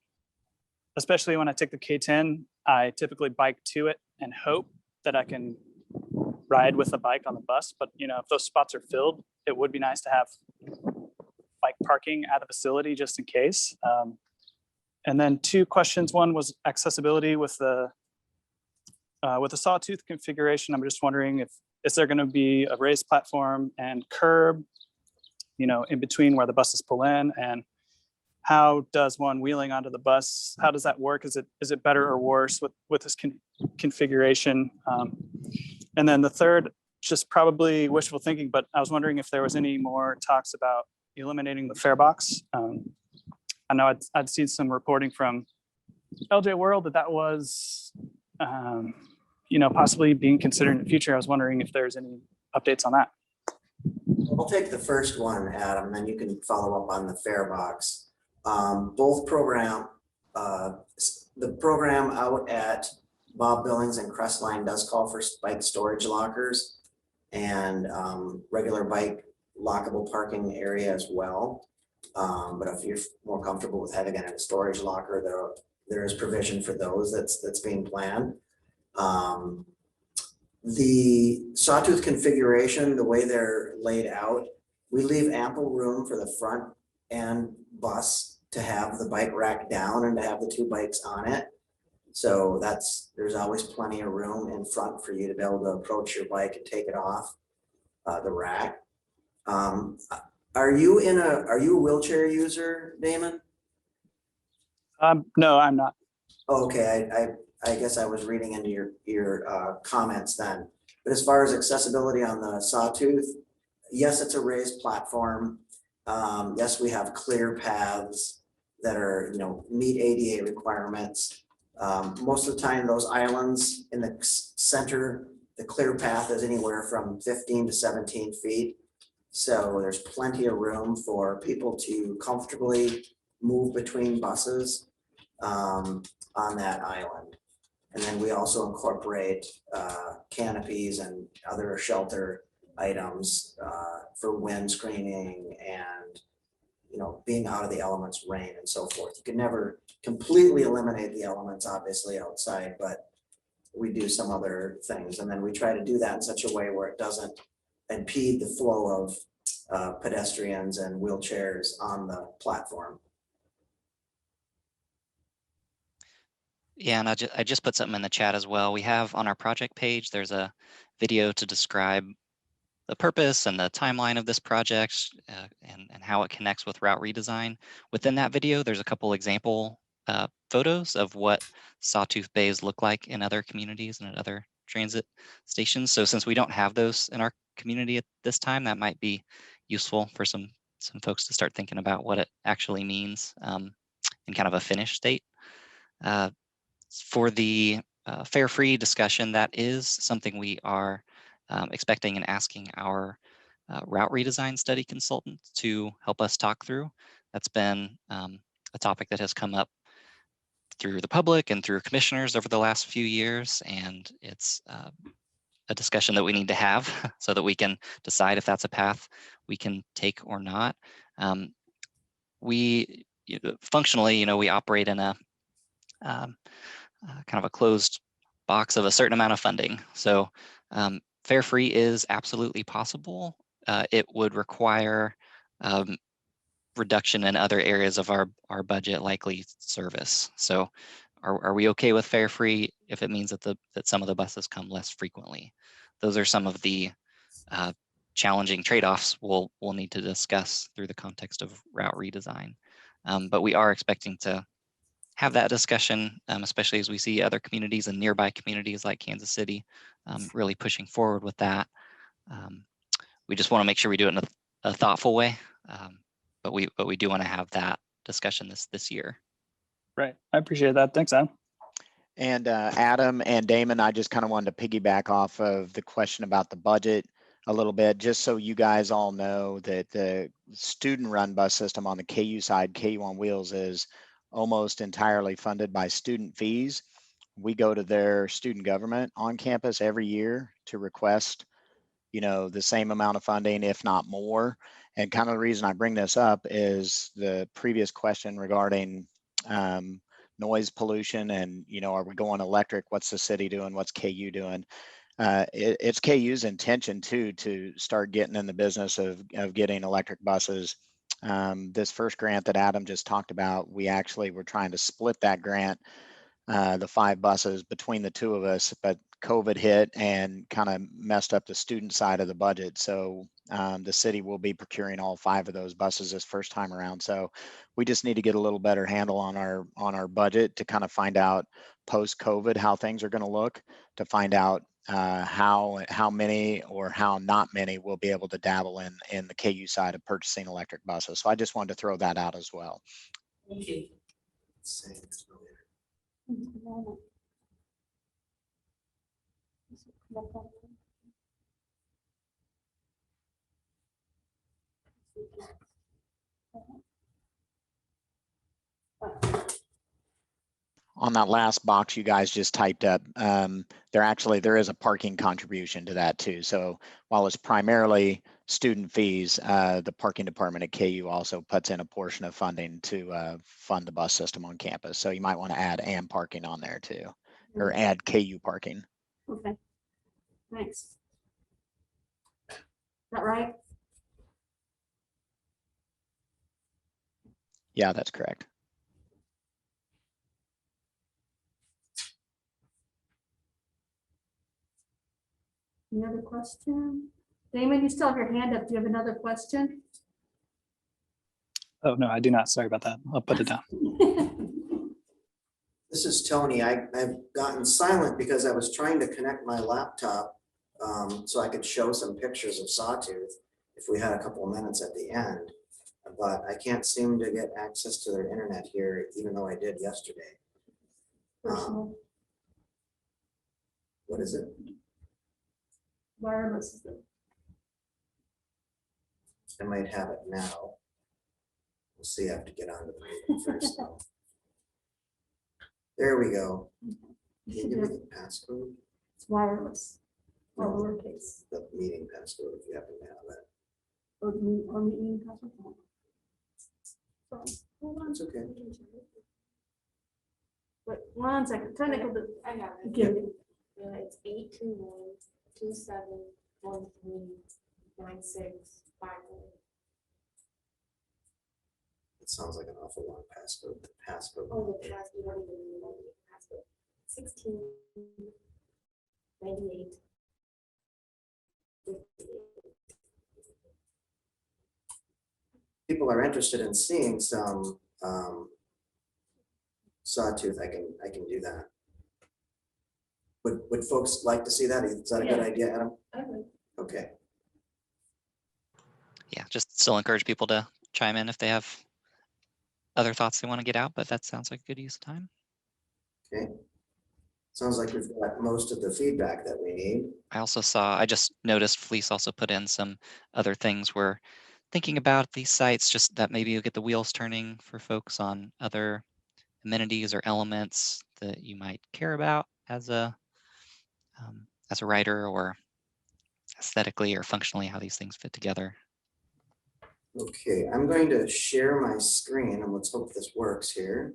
especially when I take the K10, I typically bike to it and hope that I can ride with a bike on the bus. But if those spots are filled, it would be nice to have bike parking at the facility just in case. And then 2 questions. One was accessibility with the Sawtooth configuration. I'm just wondering if is there going to be a raised platform and curb, in between where the buses pull in, and how does one wheeling onto the bus, how does that work? Is it better or worse with this configuration? And then the third, just probably wishful thinking, but I was wondering if there was any more talks about eliminating the fare box. I know I'd seen some reporting from LJ World that was, possibly being considered in the future. I was wondering if there's any updates on that. I'll take the first one, Adam, then you can follow up on the fare box. Both program, the program out at Bob Billings and Crestline does call for bike storage lockers and regular bike lockable parking area as well. But if you're more comfortable with having it in a storage locker, there is provision for those that's being planned. The Sawtooth configuration, the way they're laid out, we leave ample room for the front end bus to have the bike rack down and to have the 2 bikes on it. So there's always plenty of room in front for you to be able to approach your bike and take it off the rack. Are you a wheelchair user, Damon? No, I'm not. Okay, I guess I was reading into your comments then. But as far as accessibility on the Sawtooth, yes, it's a raised platform. Yes, we have clear paths that are, meet ADA requirements. Most of the time, those islands in the center, the clear path is anywhere from 15 to 17 feet. So there's plenty of room for people to comfortably move between buses on that island. And then we also incorporate canopies and other shelter items for wind screening and being out of the elements, rain and so forth. You can never completely eliminate the elements obviously outside, but we do some other things. And then we try to do that in such a way where it doesn't impede the flow of pedestrians and wheelchairs on the platform. Yeah, and I just put something in the chat as well. We have on our project page, there's a video to describe the purpose and the timeline of this project and how it connects with route redesign. Within that video, there's a couple example photos of what Sawtooth bays look like in other communities and at other transit stations. So since we don't have those in our community at this time, that might be useful for some folks to start thinking about what it actually means in kind of a finished state. For the fare-free discussion, that is something we are expecting and asking our route redesign study consultant to help us talk through. That's been a topic that has come up through the public and through commissioners over the last few years, and it's a discussion that we need to have so that we can decide if that's a path we can take or not. We functionally, we operate in a kind of a closed box of a certain amount of funding. So fare free is absolutely possible. It would require reduction in other areas of our budget, likely service. So are we okay with fare free if it means that some of the buses come less frequently? Those are some of the challenging trade-offs we'll need to discuss through the context of route redesign. But we are expecting to have that discussion, especially as we see other communities and nearby communities like Kansas City really pushing forward with that. We just want to make sure we do it in a thoughtful way, but we do want to have that discussion this year. Right, I appreciate that. Thanks, Adam. And Adam and Damon, I just kind of wanted to piggyback off of the question about the budget a little bit, just so you guys all know that the student-run bus system on the KU side, KU on Wheels, is almost entirely funded by student fees. We go to their student government on campus every year to request, the same amount of funding, if not more. And kind of the reason I bring this up is the previous question regarding noise pollution and, are we going electric? What's the city doing? What's KU doing? It's KU's intention too to start getting in the business of getting electric buses This first grant that Adam just talked about, we actually were trying to split that grant, the 5 buses between the 2 of us, but COVID hit and kind of messed up the student side of the budget. So the city will be procuring all 5 of those buses this first time around. So we just need to get a little better handle on our budget to kind of find out post-COVID how things are going to look, to find out how many or how not many will be able to dabble in the KU side of purchasing electric buses. So I just wanted to throw that out as well. Thank you. On that last box you guys just typed up, there is a parking contribution to that too. So while it's primarily student fees, the parking department at KU also puts in a portion of funding to fund the bus system on campus. So you might want to add and parking on there too, or add KU parking. Okay, thanks. Is that right? Yeah, that's correct. Any other question? Damon, you still have your hand up. Do you have another question? Oh, no, I do not. Sorry about that. I'll put it down. This is Tony. I've gotten silent because I was trying to connect my laptop so I could show some pictures of Sawtooth if we had a couple of minutes at the end. But I can't seem to get access to their internet here, even though I did yesterday. What is it? Wireless. I might have it now. We'll see. I have to get onto the meeting first. Though. There we go. Can you give me the passcode? It's wireless. All lowercase. The meeting passcode, if you happen to have that. Or meeting password. It's okay. Wait 1 second. Technical. I have it. Give me. It's 821-2713-9651. It sounds like an awful long passcode. The passcode. Oh, the password, you don't even need the password. 1698. People are interested in seeing some Sawtooth, I can do that. Would folks like to see that? Is that a good idea, Adam? Okay. Yeah, just still encourage people to chime in if they have other thoughts they want to get out, but that sounds like a good use of time. Okay. Sounds like we've got most of the feedback that we need. I just noticed Fleece also put in some other things we're thinking about these sites, just that maybe you'll get the wheels turning for folks on other amenities or elements that you might care about as a writer, or aesthetically or functionally how these things fit together. Okay, I'm going to share my screen and let's hope this works here.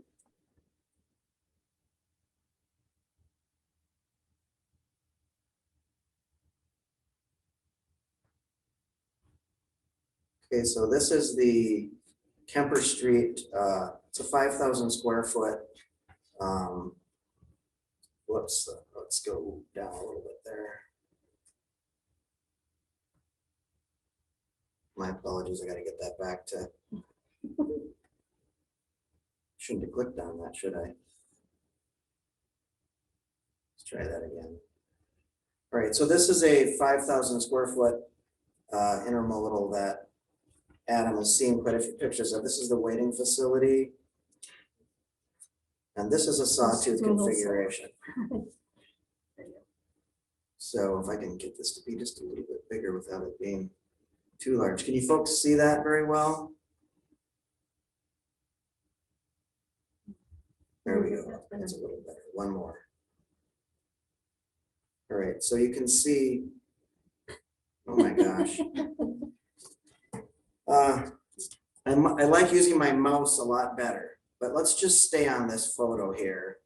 Okay, so this is the Kemper Street. It's a 5,000 square foot. Whoops, let's go down a little bit there. My apologies, I gotta get that back to. Shouldn't have clicked on that, should I? Let's try that again. All right, so this is a 5,000 square foot intermodal that Adam has seen quite a few pictures of. This is the waiting facility. And this is a Sawtooth configuration. So if I can get this to be just a little bit bigger without it being too large. Can you folks see that very well? There we go. That's a little better. One more. All right, so you can see, oh my gosh. I like using my mouse a lot better, but let's just stay on this photo here.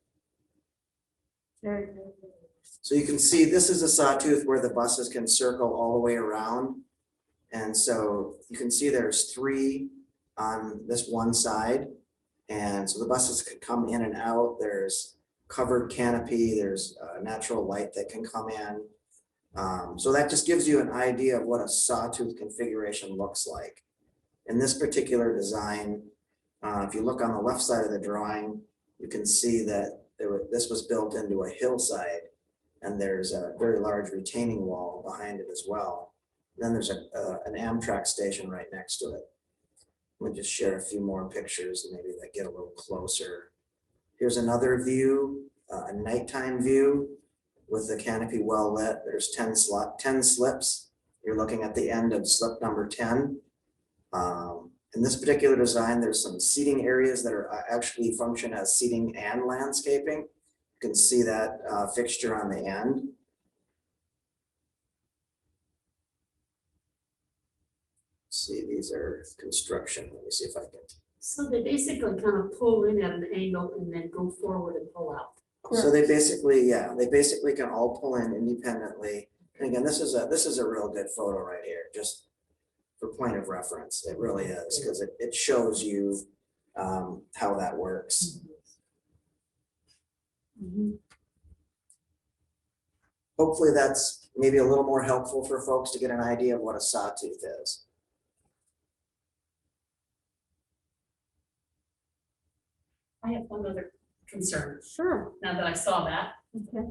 So you can see this is a Sawtooth where the buses can circle all the way around. And so you can see there's 3 on this one side. And so the buses could come in and out. There's covered canopy, there's natural light that can come in. So that just gives you an idea of what a sawtooth configuration looks like. In this particular design, if you look on the left side of the drawing, you can see that this was built into a hillside, and there's a very large retaining wall behind it as well. Then there's an Amtrak station right next to it. Let me just share a few more pictures, maybe that get a little closer. Here's another view, a nighttime view with the canopy well lit. There's 10 slips. You're looking at the end of slip number 10. In this particular design, there's some seating areas that are actually function as seating and landscaping. You can see that fixture on the end. See, these are construction. Let me see if I can. So they basically kind of pull in at an angle and then go forward and pull out. So they basically, yeah, they basically can all pull in independently. And again, this is a real good photo right here, just for point of reference. It really is, because it shows you how that works. Hopefully that's maybe a little more helpful for folks to get an idea of what a sawtooth is. I have one other concern, Sure. now that I saw that. Okay.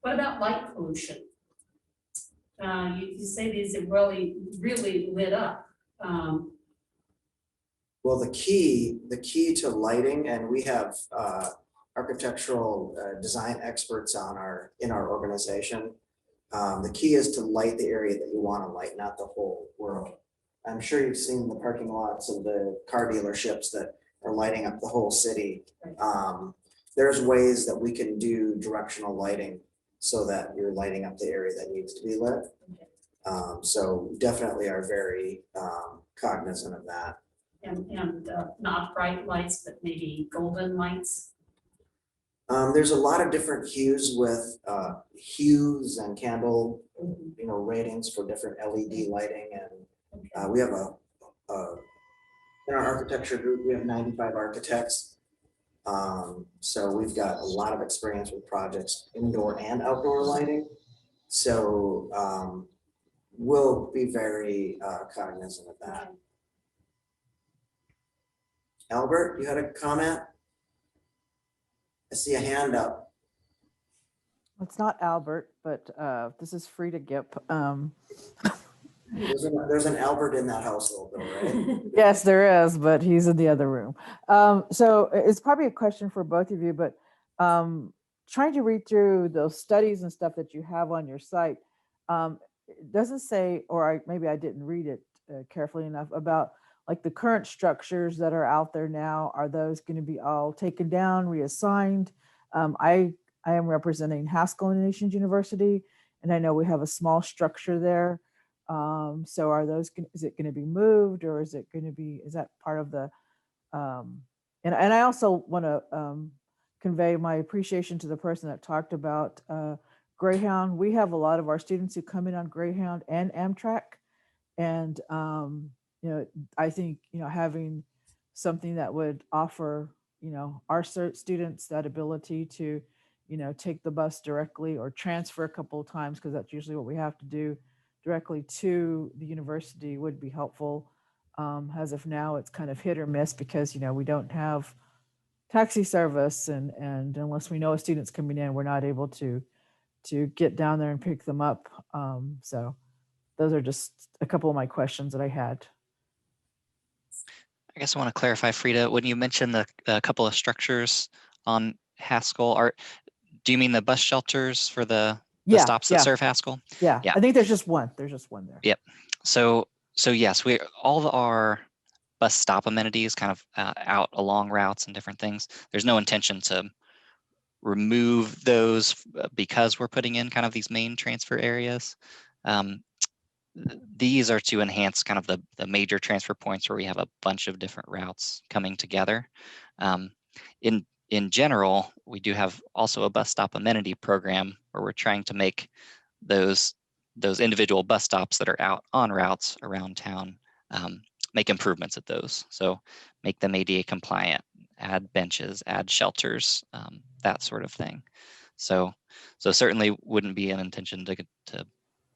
What about light pollution? You say these are really lit up. Well, the key to lighting, and we have architectural design experts in our organization. The key is to light the area that you want to light, not the whole world. I'm sure you've seen the parking lots of the car dealerships that are lighting up the whole city. There's ways that we can do directional lighting so that you're lighting up the area that needs to be lit. So we definitely are very cognizant of that. And not bright lights, but maybe golden lights. There's a lot of different hues with hues and candle, ratings for different LED lighting, and we have in our architecture group, we have 95 architects. So we've got a lot of experience with projects, indoor and outdoor lighting. So we'll be very cognizant of that. Okay. Albert, you had a comment? I see a hand up. It's not Albert, but this is Frida Gip. There's an Albert in that household though, right? Yes, there is, but he's in the other room. So it's probably a question for both of you, but trying to read through those studies and stuff that you have on your site, it doesn't say, or maybe I didn't read it carefully enough, about like the current structures that are out there now. Are those going to be all taken down, reassigned? I am representing Haskell Nations University, and I know we have a small structure there. So are those, is it going to be moved, or is it going to be, is that part of the, and I also want to convey my appreciation to the person that talked about Greyhound. We have a lot of our students who come in on Greyhound and Amtrak, and I think having something that would offer our students that ability to take the bus directly or transfer a couple of times, because that's usually what we have to do, directly to the university would be helpful. As of now, it's kind of hit or miss because we don't have taxi service, and unless we know a student's coming in, we're not able to get down there and pick them up. So those are just a couple of my questions that I had. I guess I want to clarify, Frida, when you mentioned the couple of structures on Haskell, do you mean the bus shelters for the stops that serve Haskell? Yeah, I think there's just one. There's just one there. Yep. So yes, all of our bus stop amenities kind of out along routes and different things. There's no intention to remove those because we're putting in kind of these main transfer areas. These are to enhance kind of the major transfer points where we have a bunch of different routes coming together. In general, we do have also a bus stop amenity program where we're trying to make those individual bus stops that are out on routes around town make improvements at those. So make them ADA compliant, add benches, add shelters, that sort of thing. So certainly wouldn't be an intention to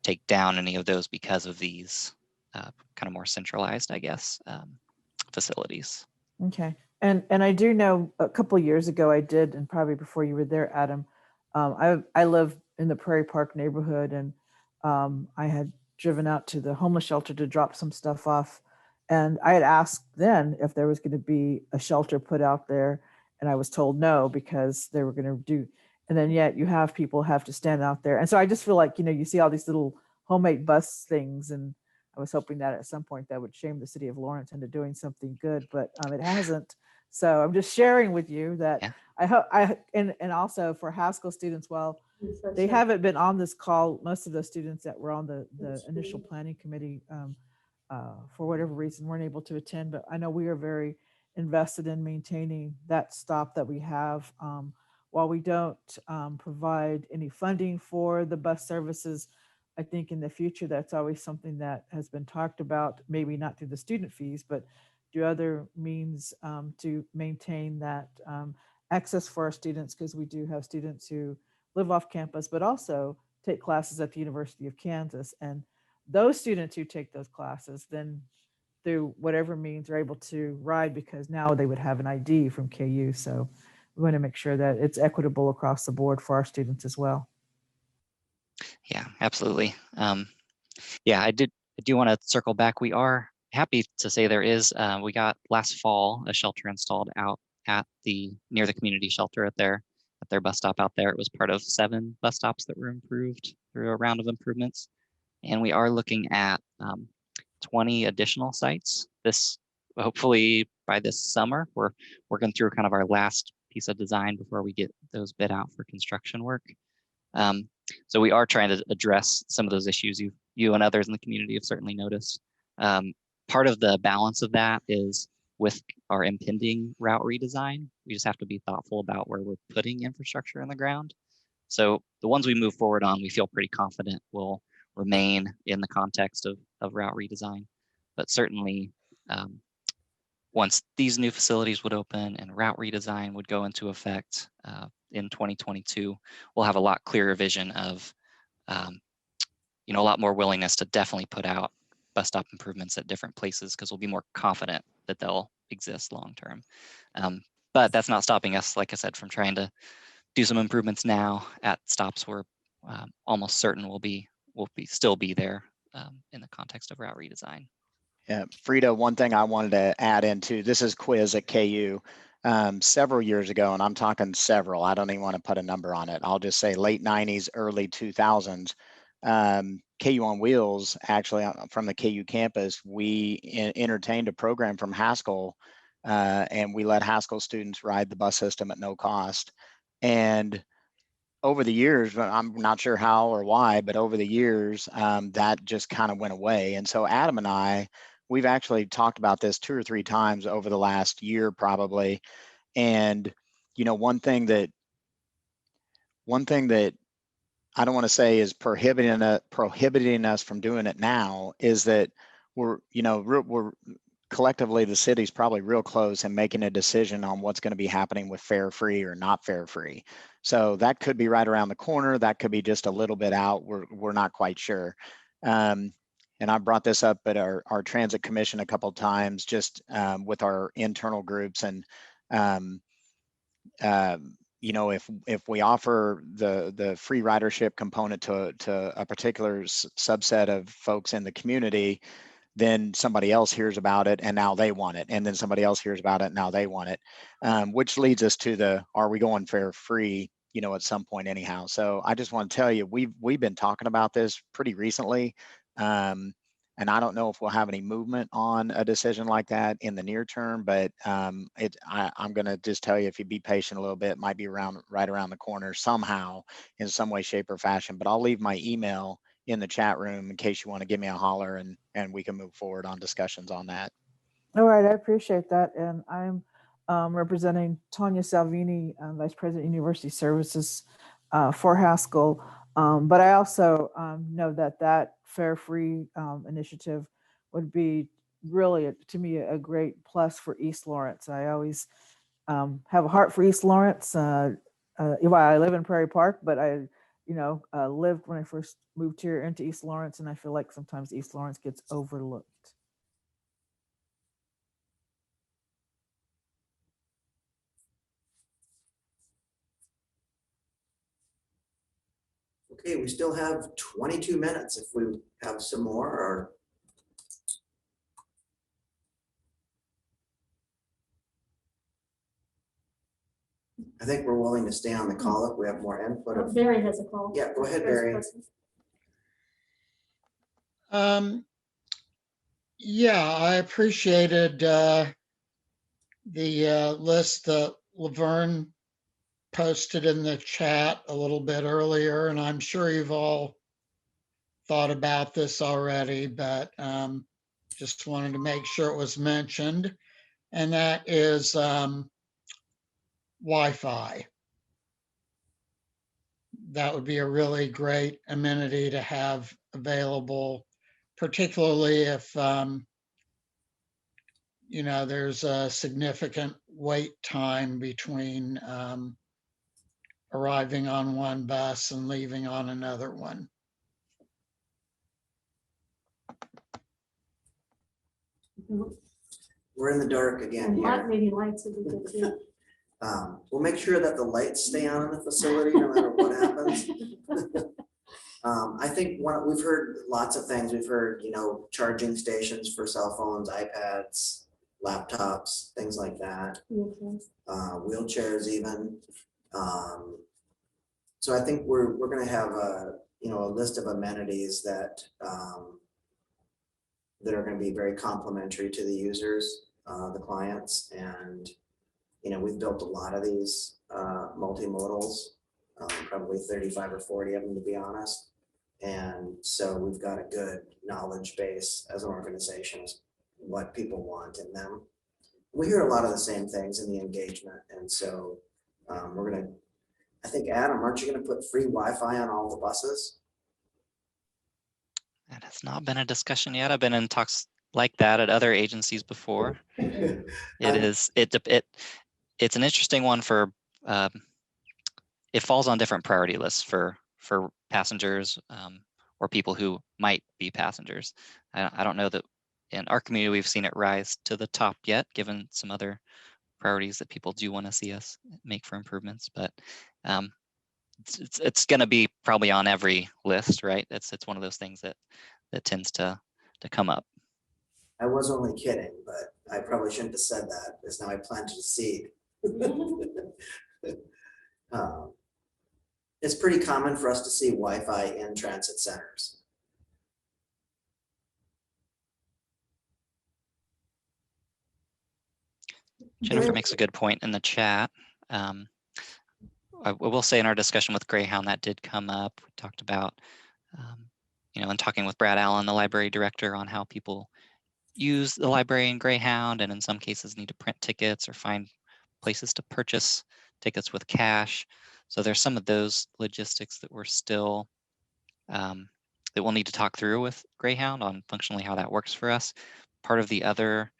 take down any of those because of these kind of more centralized, I guess, facilities. Okay. And I do know a couple of years ago I did, and probably before you were there, Adam, I live in the Prairie Park neighborhood, and I had driven out to the homeless shelter to drop some stuff off. And I had asked then if there was going to be a shelter put out there, and I was told no, because they were going to do, and then yet you have people have to stand out there. And so I just feel like, you see all these little homemade bus things, and I was hoping that at some point that would shame the city of Lawrence into doing something good, but it hasn't. So I'm just sharing with you that Yeah. I hope and also for Haskell students, well, they haven't been on this call. Most of the students that were on the initial planning committee, for whatever reason, weren't able to attend, but I know we are very invested in maintaining that stop that we have. While we don't provide any funding for the bus services, I think in the future, that's always something that has been talked about, maybe not through the student fees, but do other means to maintain that access for our students, because we do have students who live off campus, but also take classes at the University of Kansas. And those students who take those classes, then through whatever means are able to ride, because now they would have an ID from KU. So we want to make sure that it's equitable across the board for our students as well. Yeah, absolutely. Yeah, I do want to circle back. We are happy to say there is, we got last fall a shelter installed out at near the community shelter at their bus stop out there. It was part of 7 bus stops that were improved through a round of improvements. And we are looking at 20 additional sites. Hopefully by this summer. We're working through kind of our last piece of design before we get those bid out for construction work. So we are trying to address some of those issues you and others in the community have certainly noticed. Part of the balance of that is with our impending route redesign. We just have to be thoughtful about where we're putting infrastructure in the ground. So the ones we move forward on, we feel pretty confident will remain in the context of route redesign. But certainly, once these new facilities would open and route redesign would go into effect in 2022, we'll have a lot clearer vision of, a lot more willingness to definitely put out bus stop improvements at different places, because we'll be more confident that they'll exist long term. But that's not stopping us, like I said, from trying to do some improvements now at stops where almost certain will still be there in the context of route redesign. Yeah, Frida, one thing I wanted to add into, this is Quiz at KU. Several years ago, and I'm talking several, I don't even want to put a number on it. I'll just say late 90s, early 2000s. KU on Wheels, actually from the KU campus, we entertained a program from Haskell, and we let Haskell students ride the bus system at no cost. And over the years, I'm not sure how or why, but over the years, that just kind of went away. And so Adam and I, we've actually talked about this 2 or 3 times over the last year, probably. And, one thing that I don't want to say is prohibiting us from doing it now is that we're collectively, the city's probably real close and making a decision on what's going to be happening with fare free or not fare free. So that could be right around the corner. That could be just a little bit out. We're not quite sure. And I brought this up at our transit commission a couple of times, just with our internal groups. And if we offer the free ridership component to a particular subset of folks in the community, then somebody else hears about it and now they want it. And then somebody else hears about it and now they want it, which leads us to are we going fare free, at some point anyhow. So I just want to tell you, we've been talking about this pretty recently. And I don't know if we'll have any movement on a decision like that in the near term, but I'm going to just tell you, if you be patient a little bit, it might be right around the corner somehow in some way, shape, or fashion. But I'll leave my email in the chat room in case you want to give me a holler, and we can move forward on discussions on that. All right, I appreciate that. And I'm representing Tanya Salvini, Vice President, University Services for Haskell. But I also know that fare-free initiative would be really, to me, a great plus for East Lawrence. I always have a heart for East Lawrence. Well, I live in Prairie Park, but I, lived when I first moved here into East Lawrence, and I feel like sometimes East Lawrence gets overlooked. Okay, we still have 22 minutes if we have some more, or I think we're willing to stay on the call if we have more input. Oh, Barry has a call. Yeah, go ahead, Barry's Barry. present. Yeah, I appreciated the list that Laverne posted in the chat a little bit earlier, and I'm sure you've all thought about this already, but just wanted to make sure it was mentioned. And that is Wi-Fi. That would be a really great amenity to have available, particularly if there's a significant wait time between arriving on one bus and leaving on another one. We're in the dark again And here. maybe lights would be good too. We'll make sure that the lights stay on in the facility no matter what happens. I think we've heard lots of things. We've heard, charging stations for cell phones, iPads, laptops, things like that. Wheelchairs even. So I think we're going to have a list of amenities that that are going to be very complementary to the users, the clients, and we've built a lot of these multimodals, probably 35 or 40 of them to be honest. And so we've got a good knowledge base as an organization as what people want in them. We hear a lot of the same things in the engagement, and so we're going to, I think, Adam, aren't you going to put free Wi-Fi on all the buses? That has not been a discussion yet. I've been in talks like that at other agencies before. It's an interesting one for, it falls on different priority lists for passengers or people who might be passengers. I don't know that in our community we've seen it rise to the top yet, given some other priorities that people do want to see us make for improvements, but it's going to be probably on every list, right? It's one of those things that tends to come up. I was only kidding, but I probably shouldn't have said that because now I planted a seed. It's pretty common for us to see Wi-Fi in transit centers. Jennifer makes a good point in the chat. I will say in our discussion with Greyhound that did come up. We talked about, and talking with Brad Allen, the library director, on how people use the library in Greyhound and in some cases need to print tickets or find places to purchase tickets with cash. So there's some of those logistics that we're still, that we'll need to talk through with Greyhound on functionally how that works for us. Part of the other,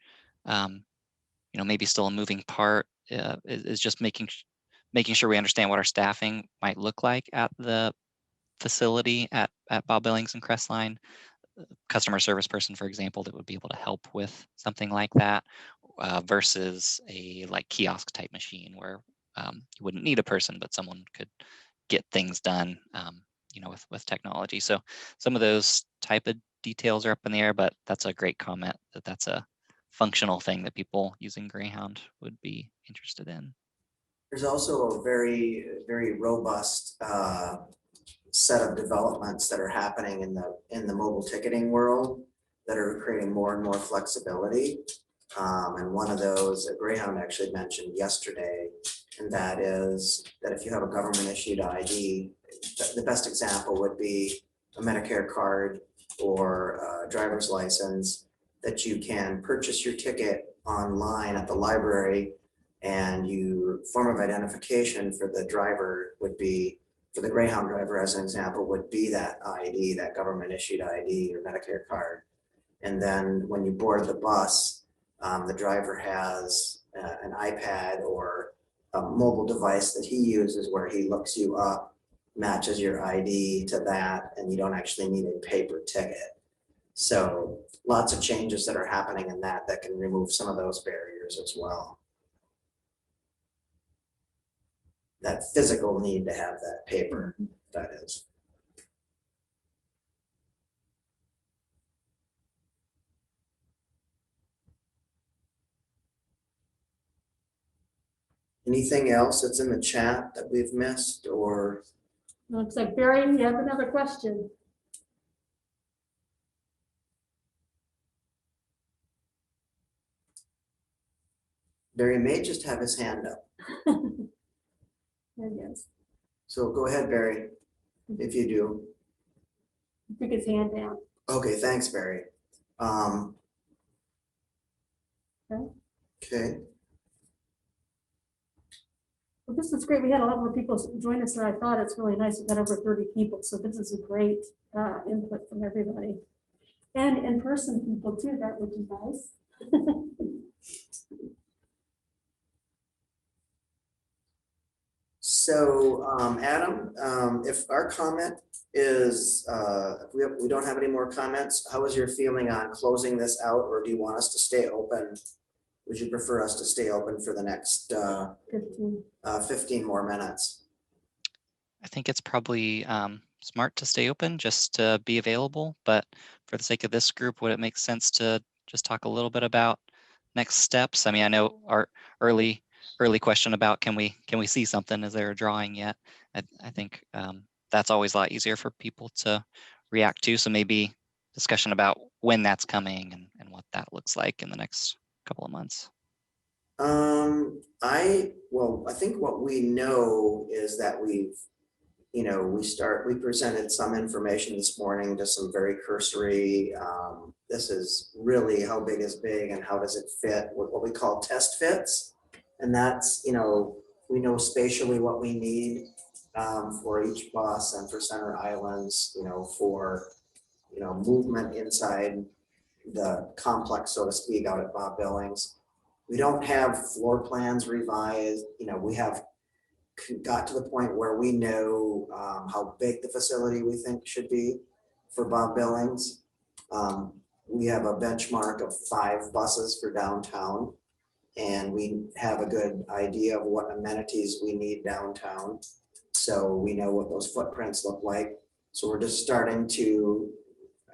maybe still a moving part is just making sure we understand what our staffing might look like at the facility at Bob Billings and Crestline. Customer service person, for example, that would be able to help with something like that versus a kiosk type machine where you wouldn't need a person, but someone could get things done, with technology. So some of those type of details are up in the air, but that's a great comment that's a functional thing that people using Greyhound would be interested in. There's also a very, very robust set of developments that are happening in the mobile ticketing world that are creating more and more flexibility. And one of those Greyhound actually mentioned yesterday, and that is that if you have a government issued ID, the best example would be a Medicare card or a driver's license, that you can purchase your ticket online at the library, and your form of identification for the driver would be, for the Greyhound driver as an example, would be that ID, that government issued ID or Medicare card. And then when you board the bus, the driver has an iPad or a mobile device that he uses where he looks you up, matches your ID to that, and you don't actually need a paper ticket. So lots of changes that are happening in that can remove some of those barriers as well. That physical need to have that paper, that is. Anything else that's in the chat that we've missed or? Looks like Barry, you have another question. Barry may just have his hand up. There he is. So go ahead, Barry, if you do. Took his hand down. Okay, thanks, Barry. Okay. Well, this is great. We had a lot more people join us than I thought. It's really nice. We've got over 30 people. So this is a great input from everybody. And in-person people too, that would be nice. So Adam, if our comment is, if we don't have any more comments, how is your feeling on closing this out, or do you want us to stay open? Would you prefer us to stay open for the next 15 more minutes? I think it's probably smart to stay open just to be available, but for the sake of this group, would it make sense to just talk a little bit about next steps? I mean, I know our early question about can we see something? Is there a drawing yet? I think that's always a lot easier for people to react to. So maybe discussion about when that's coming and what that looks like in the next couple of months. I think what we know is that we presented some information this morning, just some very cursory, this is really how big is big and how does it fit with what we call test fits. And that's, we know spatially what we need for each bus and for center islands, for, movement inside the complex, so to speak, out at Bob Billings. We don't have floor plans revised, we have got to the point where we know how big the facility we think should be for Bob Billings. We have a benchmark of 5 buses for downtown, and we have a good idea of what amenities we need downtown. So we know what those footprints look like. So we're just starting to,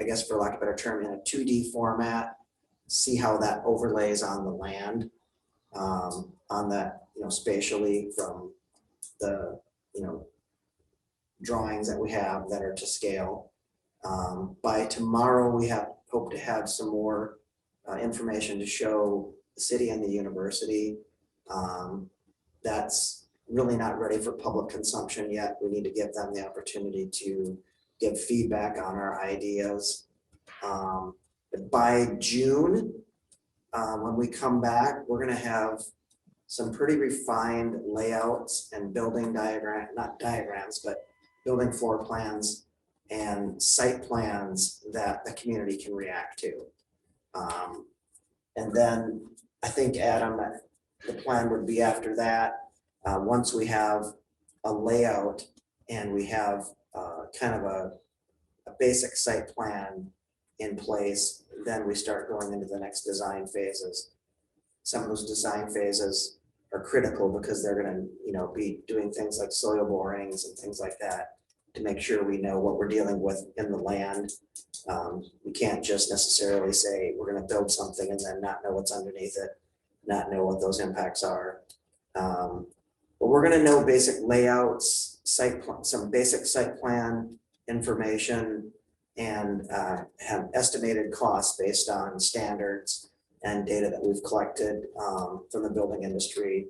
I guess for lack of a better term, in a 2D format, see how that overlays on the land, on that, spatially from the, drawings that we have that are to scale. By tomorrow, we hope to have some more information to show the city and the university. That's really not ready for public consumption yet. We need to give them the opportunity to give feedback on our ideas. But by June, when we come back, we're going to have some pretty refined layouts and building not diagrams, but building floor plans and site plans that the community can react to. And then I think, Adam, the plan would be after that, once we have a layout and we have kind of a basic site plan in place, then we start going into the next design phases. Some of those design phases are critical because they're going to, be doing things like soil borings and things like that to make sure we know what we're dealing with in the land. We can't just necessarily say we're going to build something and then not know what's underneath it, not know what those impacts are. But we're going to know basic layouts, some basic site plan information, and have estimated costs based on standards and data that we've collected from the building industry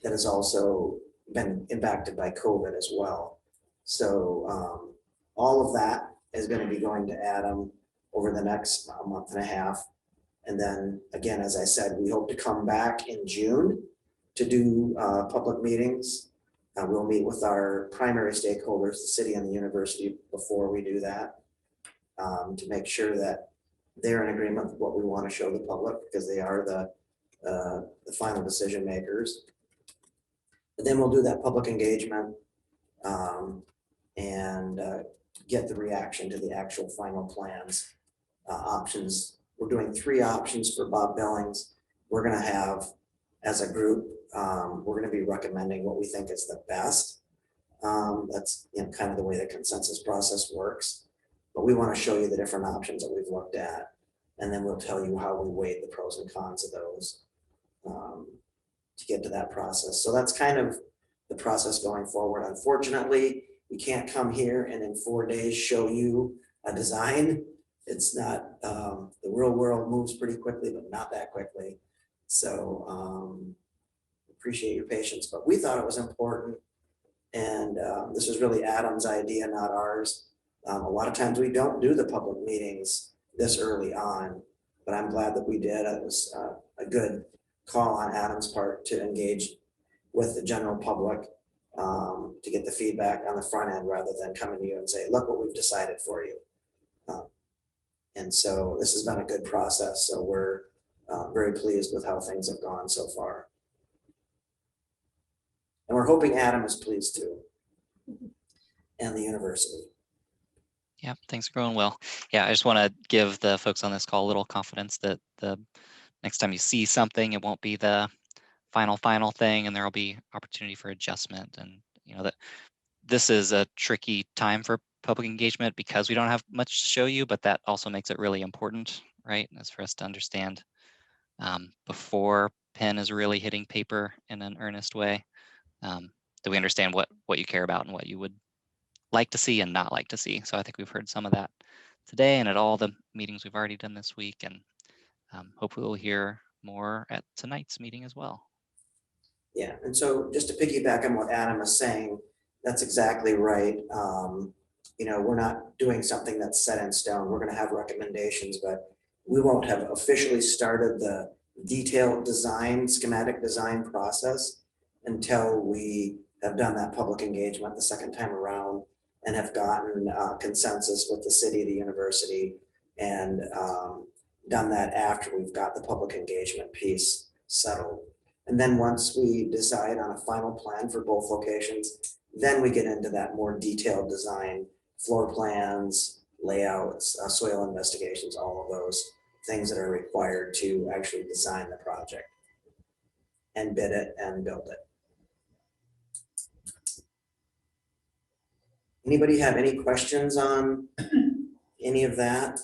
that has also been impacted by COVID as well. So all of that is going to be going to Adam over the next month and a half. And then again, as I said, we hope to come back in June to do public meetings. We'll meet with our primary stakeholders, the city and the university, before we do that, to make sure that they're in agreement with what we want to show the public because they are the final decision makers. And then we'll do that public engagement and get the reaction to the actual final plans options. We're doing 3 options for Bob Billings. We're going to have, as a group, we're going to be recommending what we think is the best. That's kind of the way the consensus process works. But we want to show you the different options that we've looked at, and then we'll tell you how we weighed the pros and cons of those to get to that process. So that's kind of the process going forward. Unfortunately, we can't come here and in 4 days show you a design. It's not, the real world moves pretty quickly, but not that quickly. So appreciate your patience, but we thought it was important. And this was really Adam's idea, not ours. A lot of times we don't do the public meetings this early on, but I'm glad that we did. It was a good call on Adam's part to engage with the general public to get the feedback on the front end rather than coming to you and say, look what we've decided for you. And so this has been a good process. So we're very pleased with how things have gone so far. And we're hoping Adam is pleased too, and the university. Yeah, things are going well. Yeah, I just want to give the folks on this call a little confidence that the next time you see something, it won't be the final thing, and there will be opportunity for adjustment. And that this is a tricky time for public engagement because we don't have much to show you, but that also makes it really important, right? As for us to understand before pen is really hitting paper in an earnest way, that we understand what you care about and what you would like to see and not like to see. So I think we've heard some of that today and at all the meetings we've already done this week, and hopefully we'll hear more at tonight's meeting as well. Yeah, and so just to piggyback on what Adam is saying, that's exactly right. We're not doing something that's set in stone. We're going to have recommendations, but we won't have officially started the detailed design, schematic design process until we have done that public engagement the second time around and have gotten consensus with the city, the university, and done that after we've got the public engagement piece settled. And then once we decide on a final plan for both locations, then we get into that more detailed design, floor plans, layouts, soil investigations, all of those things that are required to actually design the project and bid it and build it. Anybody have any questions on any of that?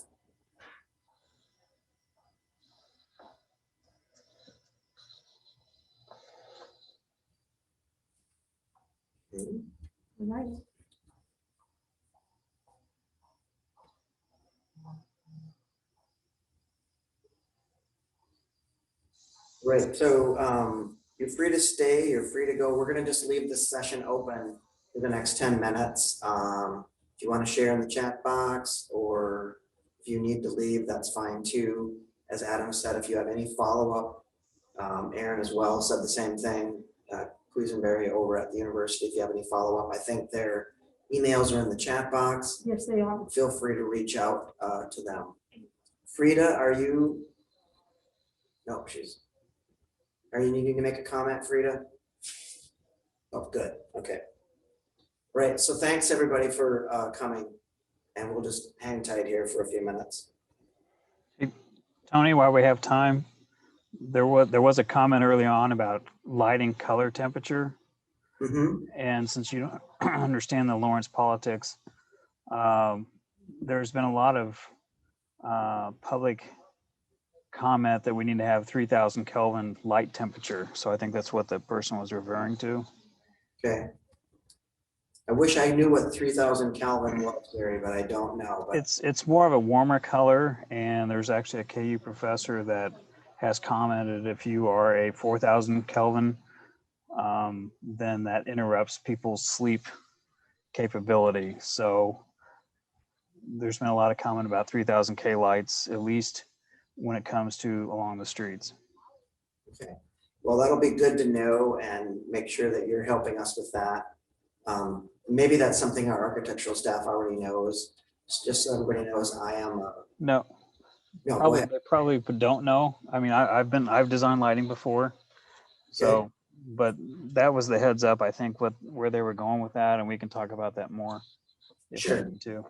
Right. Right, so you're free to stay, you're free to go. We're gonna just leave this session open for the next 10 minutes. If you want to share in the chat box or if you need to leave, that's fine too. As Adam said, if you have any follow-up, Aaron as well said the same thing. Quisenberry over at the university, if you have any follow-up, I think their emails are in the chat box. Yes, they are. Feel free to reach out to them. Frida, are you? No, are you needing to make a comment, Frida? Oh, good, okay. Right, so thanks everybody for coming, and we'll just hang tight here for a few minutes. Hey, Tony, while we have time, there was a comment early on about lighting color temperature. Mm-hmm. And since you don't understand the Lawrence politics, there's been a lot of public comment that we need to have 3000 Kelvin light temperature. So I think that's what the person was referring to. Okay. I wish I knew what 3000 Kelvin was, Gary, but I don't know. But It's more of a warmer color, and there's actually a KU professor that has commented if you are a 4000 Kelvin, then that interrupts people's sleep capability. So there's been a lot of comment about 3000 K lights, at least when it comes to along the streets. okay. Well, that'll be good to know and make sure that you're helping us with that. Maybe that's something our architectural staff already knows. Just so everybody knows, I am No, No, go Probably, ahead. they probably don't know. I mean, I've designed lighting before. So, but that was the heads up, I think, with where they were going with that, and we can talk about that more if we Sure. need to.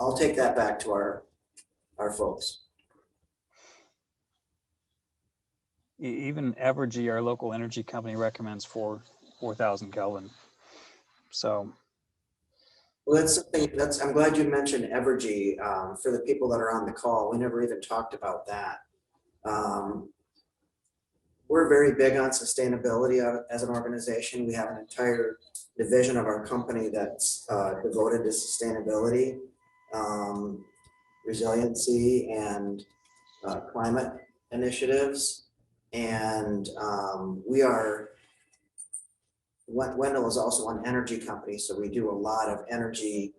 I'll take that back to our folks. Even Evergy, our local energy company, recommends 4,000 Kelvin. So, Well, that's something I'm glad you mentioned Evergy. For the people that are on the call, we never even talked about that. We're very big on sustainability as an organization. We have an entire division of our company that's devoted to sustainability, resiliency, and climate initiatives. And Wendell is also an energy company, so we do a lot of energy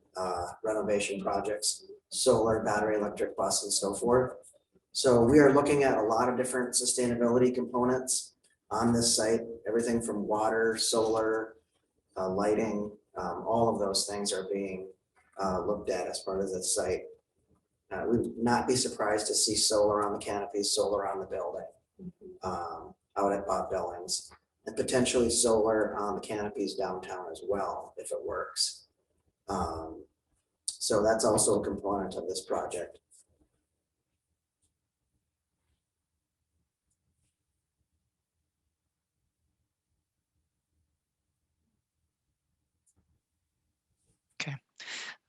renovation projects, solar, battery, electric bus, and so forth. So we are looking at a lot of different sustainability components on this site, everything from water, solar, lighting, all of those things are being looked at as part of this site. We would not be surprised to see solar on the canopies, solar on the building, out at Bob Billings, and potentially solar on the canopies downtown as well, if it works. So that's also a component of this project.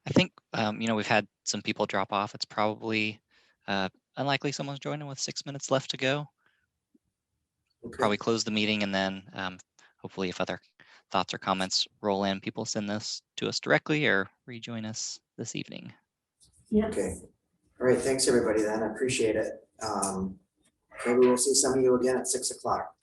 I think, we've had some people drop off. It's probably unlikely someone's joining with 6 minutes left to go. Okay. Probably close the meeting, and then hopefully if other thoughts or comments roll in, people send this to us directly or rejoin us this evening. Yes. Okay. All right. Thanks, everybody, then. I appreciate it. Maybe we'll see some of you again at 6 o'clock.